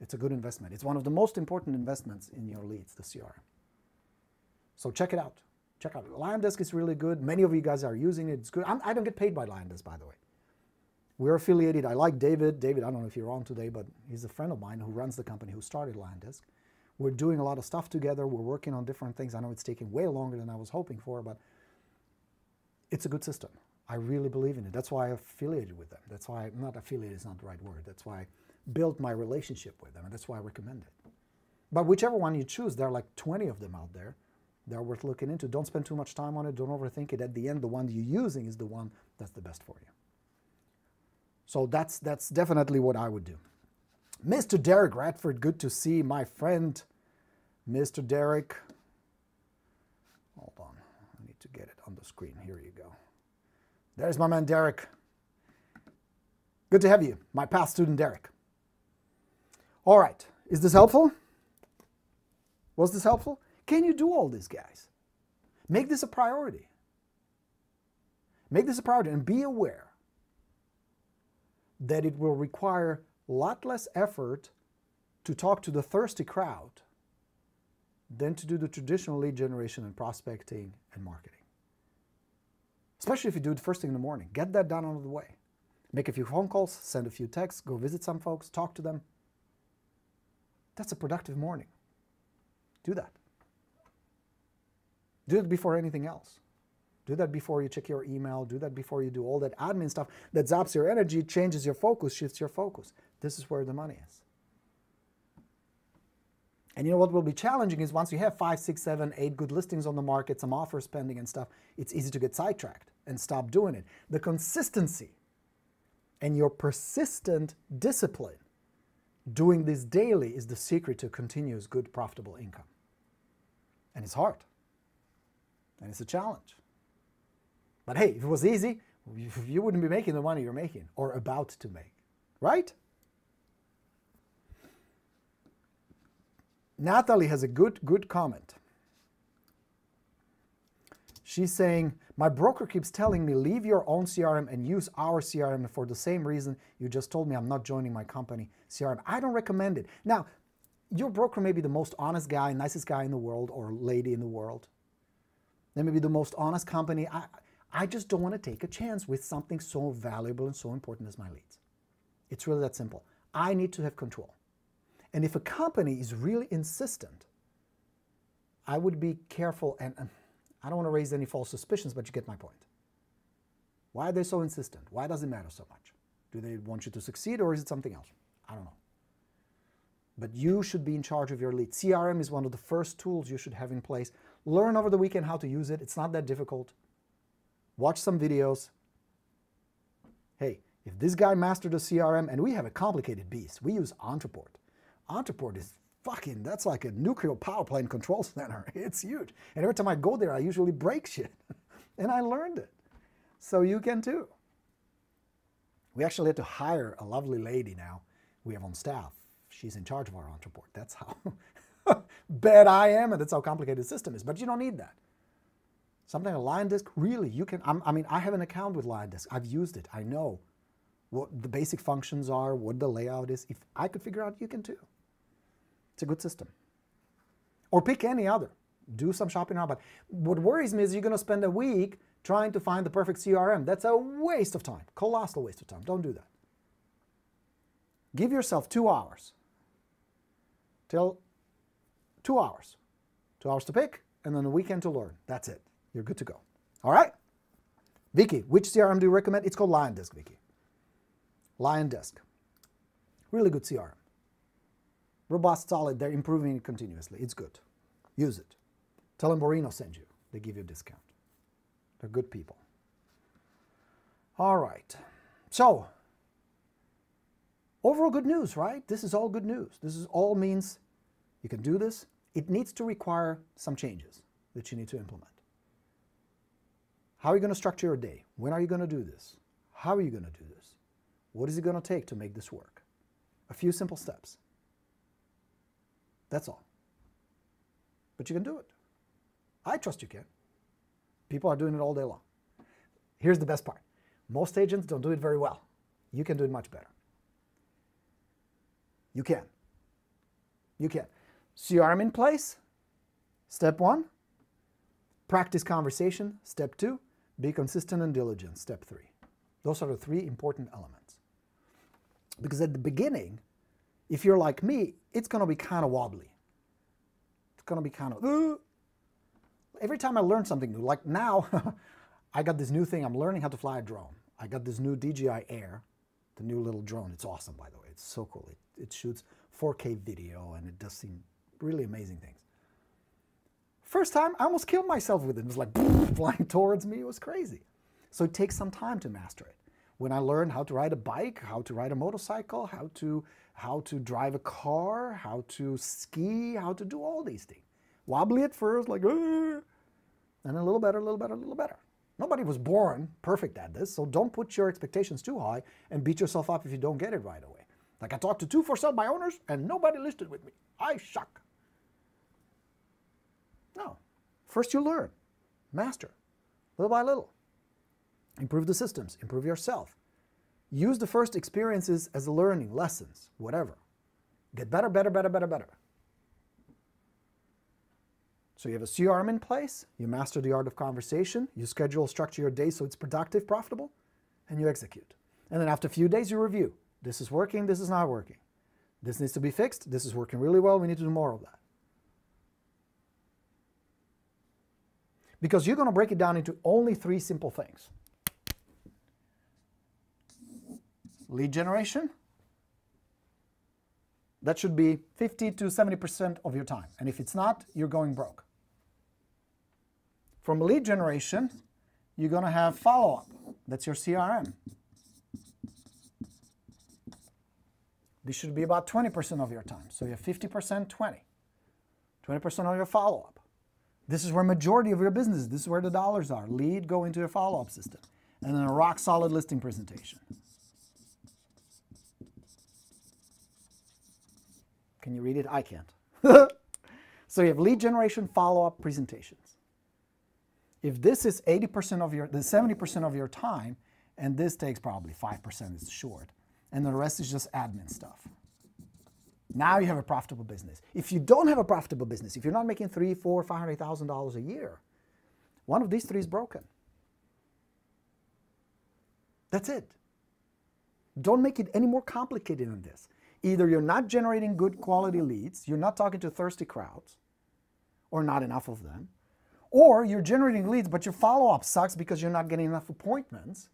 It's a good investment. It's one of the most important investments in your leads, the CRM. So check it out. Check out. LionDesk is really good. Many of you guys are using it. It's good. I don't get paid by LionDesk, by the way. We're affiliated. I like David. David, I don't know if you're on today, but he's a friend of mine who runs the company who started LionDesk. We're doing a lot of stuff together. We're working on different things. I know it's taking way longer than I was hoping for, but it's a good system. I really believe in it. That's why I affiliated with them. That's why, not affiliated is not the right word. That's why I built my relationship with them, and that's why I recommend it. But whichever one you choose, there are like 20 of them out there. They're worth looking into. Don't spend too much time on it. Don't overthink it. At the end, the one you're using is the one that's the best for you. So that's definitely what I would do. Mr. Derek Radford, good to see my friend, Mr. Derek. Hold on, I need to get it on the screen. Here you go. There's my man, Derek. Good to have you, my past student, Derek. All right, is this helpful? Was this helpful? Can you do all this, guys? Make this a priority. Make this a priority and be aware that it will require a lot less effort to talk to the thirsty crowd than to do the traditional lead generation and prospecting and marketing. Especially if you do it first thing in the morning. Get that done out of the way. Make a few phone calls, send a few texts, go visit some folks, talk to them. That's a productive morning. Do that. Do it before anything else. Do that before you check your email. Do that before you do all that admin stuff that zaps your energy, changes your focus, shifts your focus. This is where the money is. And you know what will be challenging is once you have 5, 6, 7, 8 good listings on the market, some offers pending and stuff, it's easy to get sidetracked and stop doing it. The consistency and your persistent discipline doing this daily is the secret to continuous good profitable income. And it's hard. And it's a challenge. But hey, if it was easy, you wouldn't be making the money you're making or about to make, right? Natalie has a good comment. She's saying, my broker keeps telling me, leave your own CRM and use our CRM for the same reason you just told me I'm not joining my company CRM. I don't recommend it. Now, your broker may be the most honest guy, nicest guy in the world or lady in the world. They may be the most honest company. I just don't want to take a chance with something so valuable and so important as my leads. It's really that simple. I need to have control. And if a company is really insistent, I would be careful, and I don't want to raise any false suspicions, but you get my point. Why are they so insistent? Why does it matter so much? Do they want you to succeed, or is it something else? I don't know. But you should be in charge of your lead. CRM is one of the first tools you should have in place. Learn over the weekend how to use it. It's not that difficult. Watch some videos. Hey, if this guy mastered a CRM, and we have a complicated beast, we use Entreport. Entreport is fucking, that's like a nuclear power plant control center. It's huge. And every time I go there, I usually break shit. And I learned it. So you can too. We actually had to hire a lovely lady now we have on staff. She's in charge of our Entreport. That's how bad I am, and that's how complicated the system is. But you don't need that. Something like LionDesk, really, you can, I mean, I have an account with LionDesk. I've used it. I know what the basic functions are, what the layout is. If I could figure out, you can too. It's a good system. Or pick any other. Do some shopping around. But what worries me is you're going to spend a week trying to find the perfect CRM. That's a waste of time. Colossal waste of time. Don't do that. Give yourself 2 hours. Till 2 hours. 2 hours to pick, and then a weekend to learn. That's it. You're good to go. All right? Vicky, which CRM do you recommend? It's called LionDesk, Vicky. LionDesk. Really good CRM. Robust, solid. They're improving it continuously. It's good. Use it. Tell them Borino sent you. They give you a discount. They're good people. All right. So, overall good news, right? This is all good news. This is all means you can do this. It needs to require some changes that you need to implement. How are you going to structure your day? When are you going to do this? How are you going to do this? What is it going to take to make this work? A few simple steps. That's all. But you can do it. I trust you can. People are doing it all day long. Here's the best part. Most agents don't do it very well. You can do it much better. You can. You can. CRM in place, step 1. Practice conversation, step 2. Be consistent and diligent, step 3. Those are the 3 important elements. Because at the beginning, if you're like me, it's going to be kind of wobbly. It's going to be kind of, every time I learn something new, like now, I got this new thing, I'm learning how to fly a drone. I got this new DJI Air, the new little drone. It's awesome, by the way. It's so cool. It shoots 4K video, and it does some really amazing things. First time, I almost killed myself with it. It was like flying towards me. It was crazy. So it takes some time to master it. When I learned how to ride a bike, how to ride a motorcycle, how to drive a car, how to ski, how to do all these things. Wobbly at first, like, and a little better, a little better, a little better. Nobody was born perfect at this, so don't put your expectations too high and beat yourself up if you don't get it right away. Like I talked to 2 for sale by owners and nobody listed with me. I suck. No. First you learn, master, little by little. Improve the systems, improve yourself. Use the first experiences as learning, lessons, whatever. Get better, better, better, better, better. So you have a CRM in place, you master the art of conversation, you schedule, structure your day so it's productive, profitable, and you execute. And then after a few days you review. This is working, this is not working. This needs to be fixed, this is working really well, we need to do more of that. Because you're going to break it down into only 3 simple things. Lead generation. That should be 50 to 70% of your time. And if it's not, you're going broke. From lead generation, you're going to have follow-up. That's your CRM. This should be about 20% of your time. So you have 50%, 20. 20% of your follow-up. This is where majority of your business is. This is where the dollars are. Lead, go into your follow-up system. And then a rock-solid listing presentation. Can you read it? I can't. So you have lead generation, follow-up, presentations. If this is 80% of your, the 70% of your time, and this takes probably 5%, it's short, and the rest is just admin stuff. Now you have a profitable business. If you don't have a profitable business, if you're not making $300,000, $400,000, $500,000 a year, one of these 3 is broken. That's it. Don't make it any more complicated than this. Either you're not generating good quality leads, you're not talking to thirsty crowds, or not enough of them, or you're generating leads, but your follow-up sucks because you're not getting enough appointments,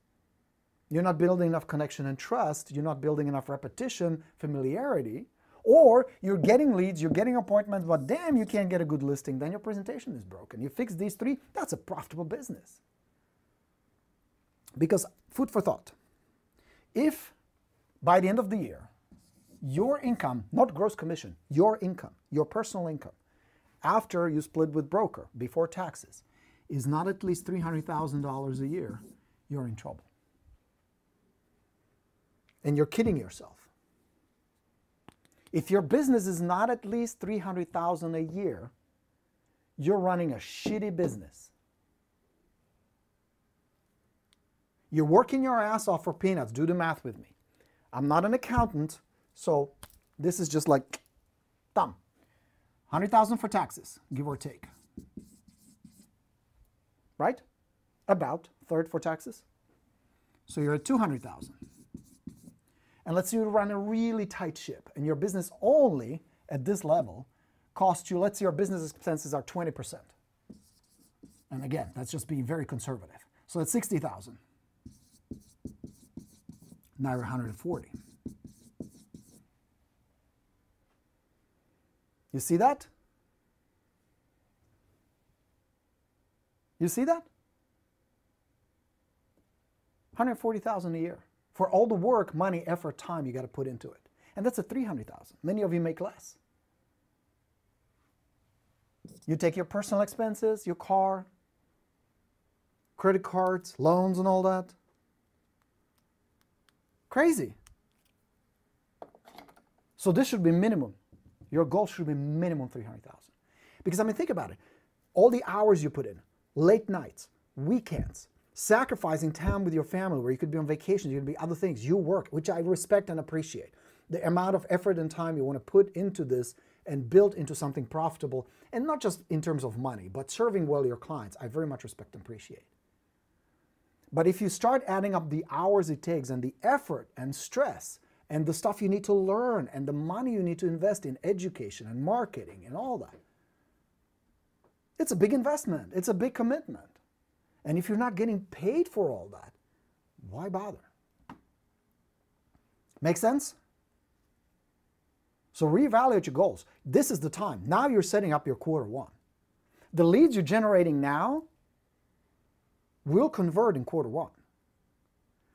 you're not building enough connection and trust, you're not building enough repetition, familiarity, or you're getting leads, you're getting appointments, but damn, you can't get a good listing, then your presentation is broken. You fix these 3, that's a profitable business. Because, food for thought, if by the end of the year, your income, not gross commission, your income, your personal income, after you split with broker, before taxes, is not at least $300,000 a year, you're in trouble. And you're kidding yourself. If your business is not at least $300,000 a year, you're running a shitty business. You're working your ass off for peanuts. Do the math with me. I'm not an accountant, so this is just like thumb. 100,000 for taxes, give or take. Right? About third for taxes. So you're at 200,000. And let's say you run a really tight ship and your business only at this level costs you, let's say your business expenses are 20%. And again, that's just being very conservative. So that's 60,000. Now you're 140. You see that? You see that? 140,000 a year for all the work, money, effort, time you got to put into it. And that's at 300,000. Many of you make less. You take your personal expenses, your car, credit cards, loans and all that. Crazy. So this should be minimum. Your goal should be minimum 300,000. Because I mean, think about it. All the hours you put in, late nights, weekends, sacrificing time with your family where you could be on vacation, you could be other things, you work, which I respect and appreciate. the amount of effort and time you want to put into this and build into something profitable, and not just in terms of money, but serving well your clients, I very much respect and appreciate. But if you start adding up the hours it takes and the effort and stress and the stuff you need to learn and the money you need to invest in education and marketing and all that, it's a big investment. It's a big commitment. And if you're not getting paid for all that, why bother? Make sense? So reevaluate your goals. This is the time. Now you're setting up your Q1. The leads you're generating now will convert in Q1.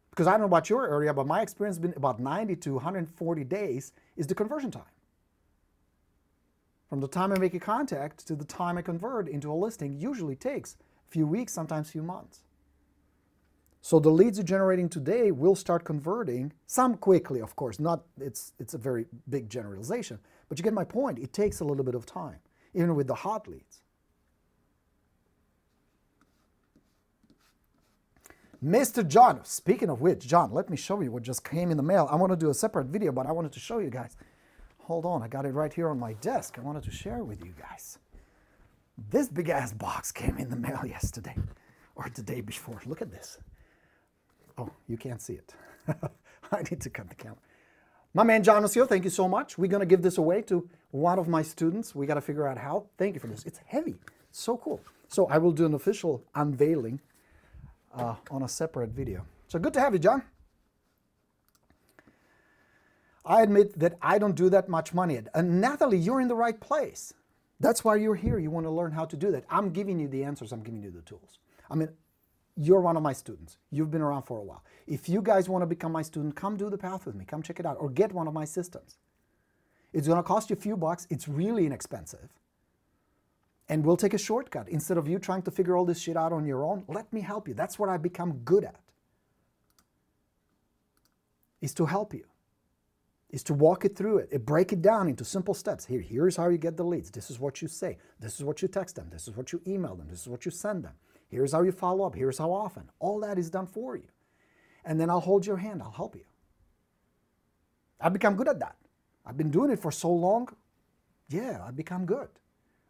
Because I don't know about your area, but my experience has been about 90 to 140 days is the conversion time. From the time I make a contact to the time I convert into a listing usually takes a few weeks, sometimes a few months. So the leads you're generating today will start converting, some quickly, of course, not, it's a very big generalization, but you get my point. It takes a little bit of time, even with the hot leads. Mr. John, speaking of which, John, let me show you what just came in the mail. I want to do a separate video, but I wanted to show you guys. Hold on, I got it right here on my desk. I wanted to share with you guys. This big ass box came in the mail yesterday, or the day before. Look at this. Oh, you can't see it. I need to cut the camera. My man John Osio, thank you so much. We're going to give this away to one of my students. We got to figure out how. Thank you for this. It's heavy. It's so cool. So I will do an official unveiling on a separate video. So good to have you, John. I admit that I don't do that much money. And Natalie, you're in the right place. That's why you're here. You want to learn how to do that. I'm giving you the answers. I'm giving you the tools. I mean, you're one of my students. You've been around for a while. If you guys want to become my student, come do the path with me. Come check it out. Or get one of my systems. It's going to cost you a few bucks. It's really inexpensive. And we'll take a shortcut. Instead of you trying to figure all this shit out on your own, let me help you. That's what I've become good at. Is to help you. Is to walk it through it. Break it down into simple steps. Here's how you get the leads. This is what you say. This is what you text them. This is what you email them. This is what you send them. Here's how you follow up. Here's how often. All that is done for you. And then I'll hold your hand. I'll help you. I've become good at that. I've been doing it for so long. Yeah, I've become good.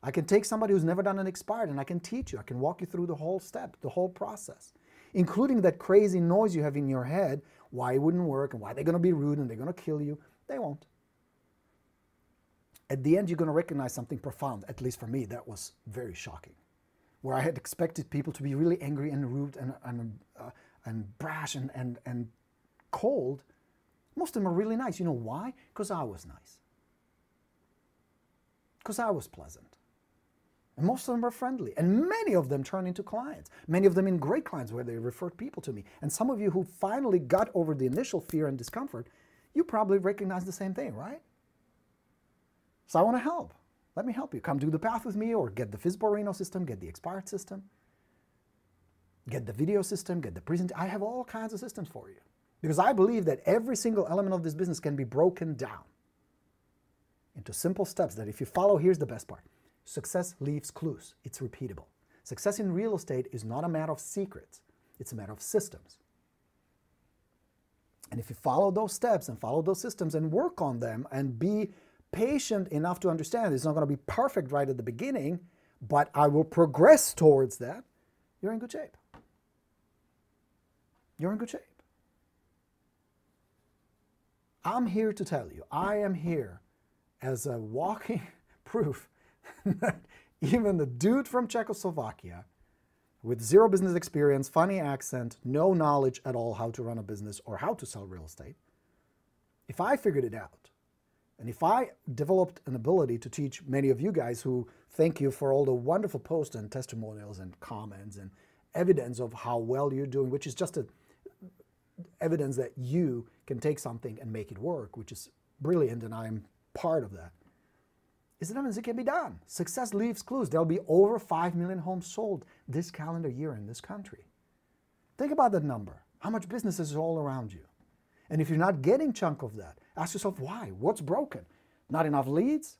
I can take somebody who's never done an expired and I can teach you. I can walk you through the whole step, the whole process, including that crazy noise you have in your head, why it wouldn't work and why they're going to be rude and they're going to kill you. They won't. At the end, you're going to recognize something profound. At least for me, that was very shocking. Where I had expected people to be really angry and rude and brash and cold. Most of them are really nice. You know why? Because I was nice. Because I was pleasant. And most of them are friendly. And many of them turn into clients. Many of them in great clients where they referred people to me. And some of you who finally got over the initial fear and discomfort, you probably recognize the same thing, right? So I want to help. Let me help you. Come do the path with me or get the Borino system, get the expired system, get the video system, get the presentation. I have all kinds of systems for you. Because I believe that every single element of this business can be broken down into simple steps that if you follow, here's the best part. Success leaves clues. It's repeatable. Success in real estate is not a matter of secrets. It's a matter of systems. And if you follow those steps and follow those systems and work on them and be patient enough to understand it's not going to be perfect right at the beginning, but I will progress towards that, you're in good shape. You're in good shape. I'm here to tell you, I am here as a walking proof that even the dude from Czechoslovakia with zero business experience, funny accent, no knowledge at all how to run a business or how to sell real estate, if I figured it out, and if I developed an ability to teach many of you guys who thank you for all the wonderful posts and testimonials and comments and evidence of how well you're doing, which is just evidence that you can take something and make it work, which is brilliant, and I'm part of that. Is it evidence it can be done? Success leaves clues. There'll be over 5 million homes sold this calendar year in this country. Think about that number. How much business is all around you? And if you're not getting chunk of that, ask yourself why. What's broken? Not enough leads,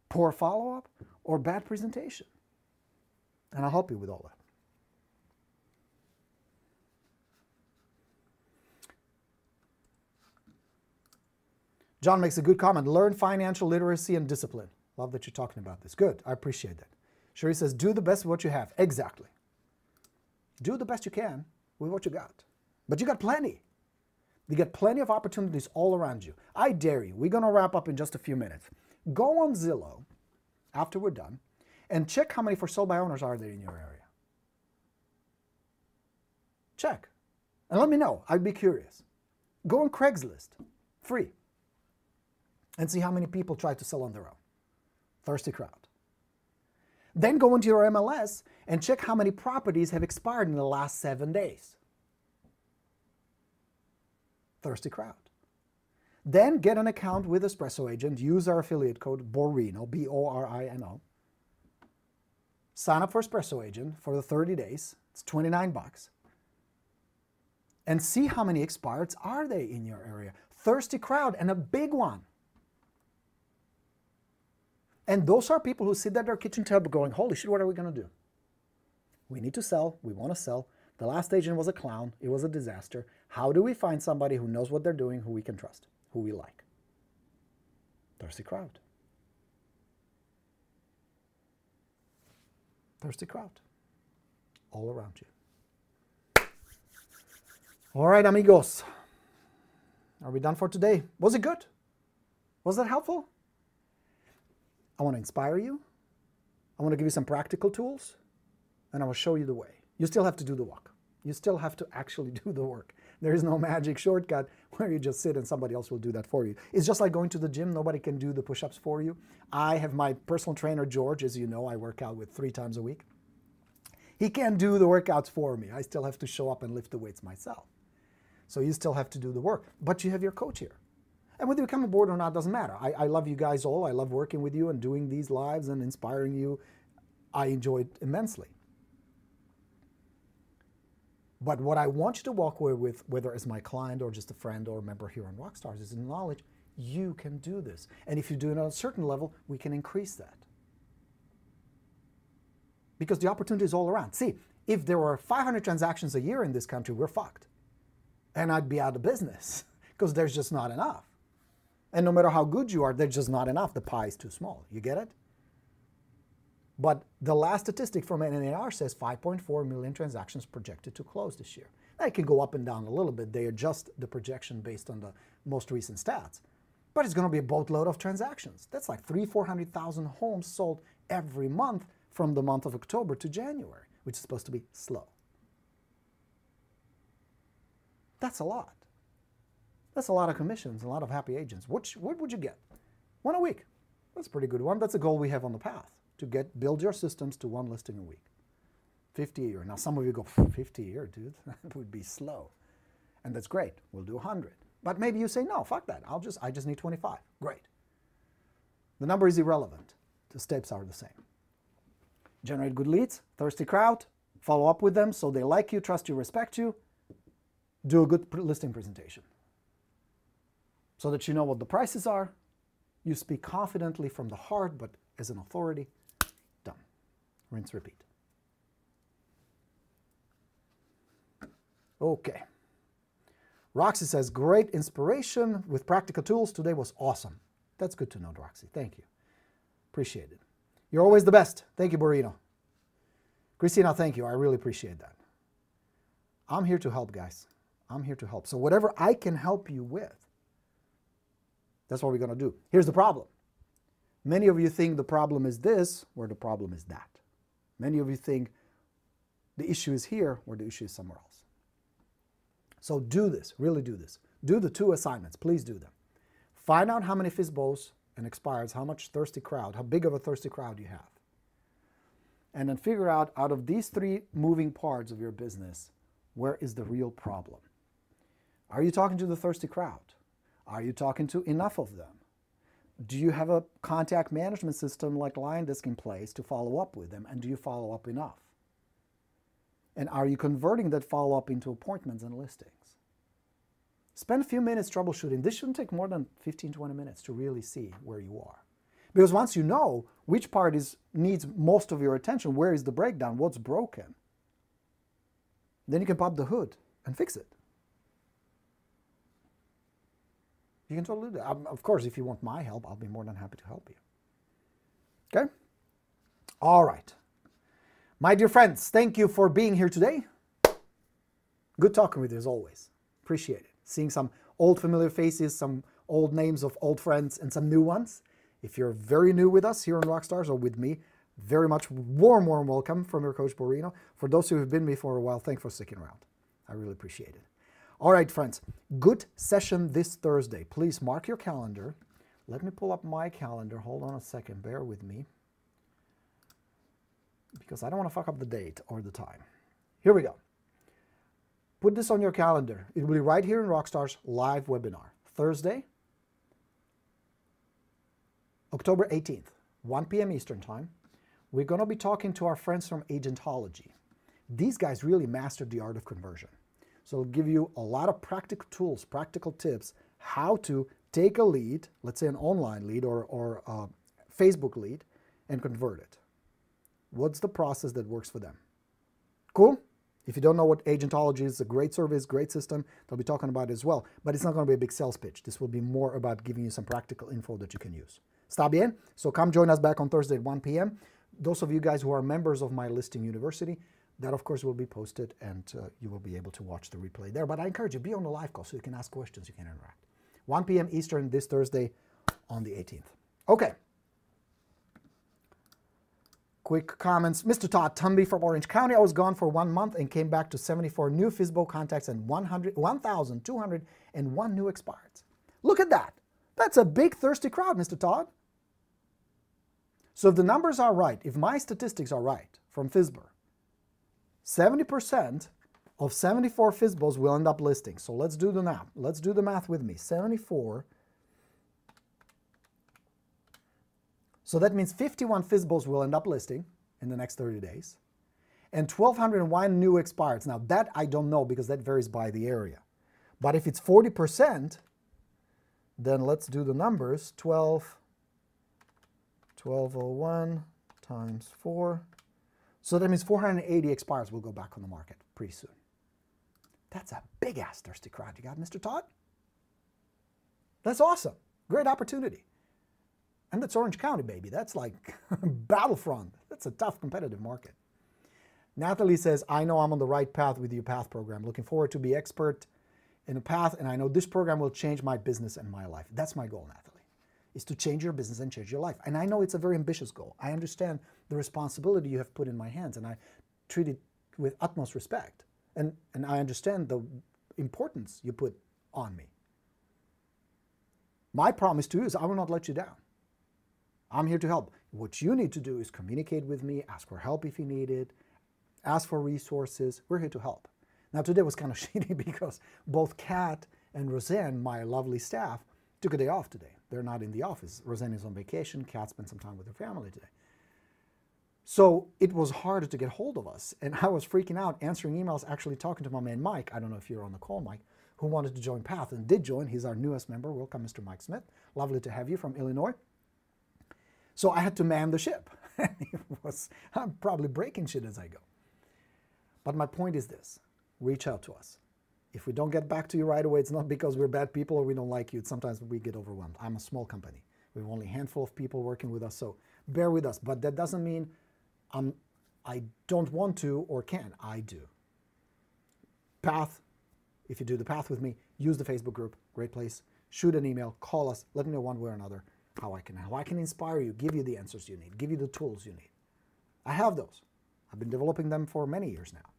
poor follow-up, or bad presentation? And I'll help you with all that. John makes a good comment. Learn financial literacy and discipline. Love that you're talking about this. Good. I appreciate that. Sherry says, do the best with what you have. Exactly. Do the best you can with what you got. But you got plenty. You get plenty of opportunities all around you. I dare you. We're going to wrap up in just a few minutes. Go on Zillow after we're done and check how many for sale by owners are there in your area. Check. And let me know. I'd be curious. Go on Craigslist. Free. And see how many people try to sell on their own. Thirsty crowd. Then go into your MLS and check how many properties have expired in the last 7 days. Thirsty crowd. Then get an account with Espresso Agent. Use our affiliate code BORINO, B-O-R-I-N-O. Sign up for Espresso Agent for the 30 days. It's $29. And see how many expireds are they in your area. Thirsty crowd, and a big one. And those are people who sit at their kitchen table going, holy shit, what are we going to do? We need to sell. We want to sell. The last agent was a clown. It was a disaster. How do we find somebody who knows what they're doing, who we can trust, who we like? Thirsty crowd. Thirsty crowd. All around you. All right, amigos. Are we done for today? Was it good? Was that helpful? I want to inspire you. I want to give you some practical tools, and I will show you the way. You still have to do the work. You still have to actually do the work. There is no magic shortcut where you just sit and somebody else will do that for you. It's just like going to the gym. Nobody can do the push-ups for you. I have my personal trainer, George. As you know, I work out with 3 times a week. He can't do the workouts for me. I still have to show up and lift the weights myself. So you still have to do the work. But you have your coach here. And whether you come aboard or not doesn't matter. I love you guys all. I love working with you and doing these lives and inspiring you. I enjoy it immensely. But what I want you to walk away with, whether as my client or just a friend or a member here on Rockstars, is the knowledge you can do this. And if you do it on a certain level, we can increase that. Because the opportunity is all around. See, if there were 500 transactions a year in this country, we're fucked. And I'd be out of business because there's just not enough. And no matter how good you are, there's just not enough. The pie is too small. You get it? But the last statistic from NAR says 5.4 million transactions projected to close this year. Now, it can go up and down a little bit. They adjust the projection based on the most recent stats. But it's going to be a boatload of transactions. That's like 400,000 homes sold every month from the month of October to January, which is supposed to be slow. That's a lot. That's a lot of commissions, a lot of happy agents. What would you get? 1 a week. That's a pretty good one. That's a goal we have on the path, to build your systems to 1 listing a week. 50 a year. Now some of you go, 50 a year, dude, that would be slow. And that's great. We'll do 100. But maybe you say, no, fuck that. I just need 25. Great. The number is irrelevant. The steps are the same. Generate good leads, thirsty crowd, follow up with them so they like you, trust you, respect you. Do a good listing presentation so that you know what the prices are. You speak confidently from the heart, but as an authority. Done. Rinse, repeat. Okay. Roxy says, great inspiration with practical tools. Today was awesome. That's good to know, Roxy. Thank you. Appreciate it. You're always the best. Thank you, Borino. Christina, thank you. I really appreciate that. I'm here to help, guys. I'm here to help. So whatever I can help you with, that's what we're going to do. Here's the problem. Many of you think the problem is this, where the problem is that. Many of you think the issue is here, where the issue is somewhere else. So do this. Really do this. Do the 2 assignments. Please do them. Find out how many FSBOs and expires, how much thirsty crowd, how big of a thirsty crowd you have. And then figure out of these 3 moving parts of your business, where is the real problem? Are you talking to the thirsty crowd? Are you talking to enough of them? Do you have a contact management system like LionDisc in place to follow up with them? And do you follow up enough? And are you converting that follow-up into appointments and listings? Spend a few minutes troubleshooting. This shouldn't take more than 15, 20 minutes to really see where you are. Because once you know which part needs most of your attention, where is the breakdown, what's broken, then you can pop the hood and fix it. You can totally do that. Of course, if you want my help, I'll be more than happy to help you. Okay? All right. My dear friends, thank you for being here today. Good talking with you as always. Appreciate it. Seeing some old familiar faces, some old names of old friends, and some new ones. If you're very new with us here on Rockstars or with me, very much warm welcome from your coach Borino. For those who have been with me for a while, thanks for sticking around. I really appreciate it. All right, friends, good session this Thursday. Please mark your calendar. Let me pull up my calendar. Hold on a second. Bear with me. Because I don't want to fuck up the date or the time. Here we go. Put this on your calendar. It will be right here in Rockstars live webinar. Thursday, October 18th, 1 p.m. Eastern Time. We're going to be talking to our friends from Agentology. These guys really mastered the art of conversion. So it'll give you a lot of practical tools, practical tips, how to take a lead, let's say an online lead or a Facebook lead, and convert it. What's the process that works for them? Cool? If you don't know what Agentology is, a great service, great system, they'll be talking about it as well. But it's not going to be a big sales pitch. This will be more about giving you some practical info that you can use. Está bien? So come join us back on Thursday at 1 p.m. Those of you guys who are members of my listing university, that of course will be posted and you will be able to watch the replay there. But I encourage you, be on the live call so you can ask questions, you can interact. 1 p.m. Eastern this Thursday on the 18th. Okay. Quick comments. Mr. Todd Tumby from Orange County. I was gone for 1 month and came back to 74 new FSBO contacts and 1,201 new expireds. Look at that. That's a big thirsty crowd, Mr. Todd. So if the numbers are right, if my statistics are right from FSBO, 70% of 74 FSBOs will end up listing. So let's do the math. Let's do the math with me. 74. So that means 51 FSBOs will end up listing in the next 30 days. And 1,201 new expireds. Now that I don't know because that varies by the area. But if it's 40%, then let's do the numbers. 1201 times 4. So that means 480 expires will go back on the market pretty soon. That's a big-ass thirsty crowd you got, Mr. Todd. That's awesome. Great opportunity. And that's Orange County, baby. That's like battlefront. That's a tough competitive market. Natalie says, I know I'm on the right path with your PATH program. Looking forward to be expert in a PATH, and I know this program will change my business and my life. That's my goal, Natalie, is to change your business and change your life. And I know it's a very ambitious goal. I understand the responsibility you have put in my hands, and I treat it with utmost respect. And I understand the importance you put on me. My promise to you is I will not let you down. I'm here to help. What you need to do is communicate with me, ask for help if you need it, ask for resources. We're here to help. Now today was kind of shitty because both Kat and Roseanne, my lovely staff, took a day off today. They're not in the office. Roseanne is on vacation. Kat spent some time with her family today. So it was harder to get hold of us. And I was freaking out, answering emails, actually talking to my man Mike. I don't know if you're on the call, Mike, who wanted to join PATH and did join. He's our newest member. Welcome, Mr. Mike Smith. Lovely to have you from Illinois. So I had to man the ship. I'm probably breaking shit as I go. But my point is this. Reach out to us. If we don't get back to you right away, it's not because we're bad people or we don't like you. It's sometimes we get overwhelmed. I'm a small company. We have only a handful of people working with us, so bear with us. But that doesn't mean I don't want to or can. I do. PATH, if you do the PATH with me, use the Facebook group. Great place. Shoot an email. Call us. Let me know one way or another how I can inspire you, give you the answers you need, give you the tools you need. I have those. I've been developing them for many years now.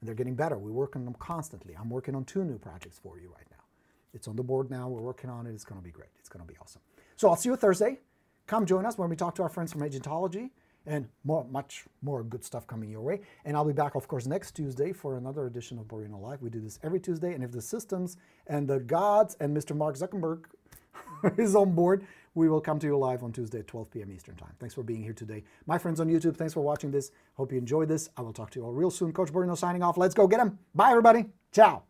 And they're getting better. We work on them constantly. I'm working on 2 new projects for you right now. It's on the board now. We're working on it. It's going to be great. It's going to be awesome. So I'll see you Thursday. Come join us when we talk to our friends from Agentology and much more good stuff coming your way. And I'll be back, of course, next Tuesday for another edition of Borino Live. We do this every Tuesday. And if the systems and the gods and Mr. Mark Zuckerberg is on board, we will come to you live on Tuesday at 12 p.m. Eastern Time. Thanks for being here today. My friends on YouTube, thanks for watching this. Hope you enjoyed this. I will talk to you all real soon. Coach Borino signing off. Let's go get them. Bye, everybody. Ciao.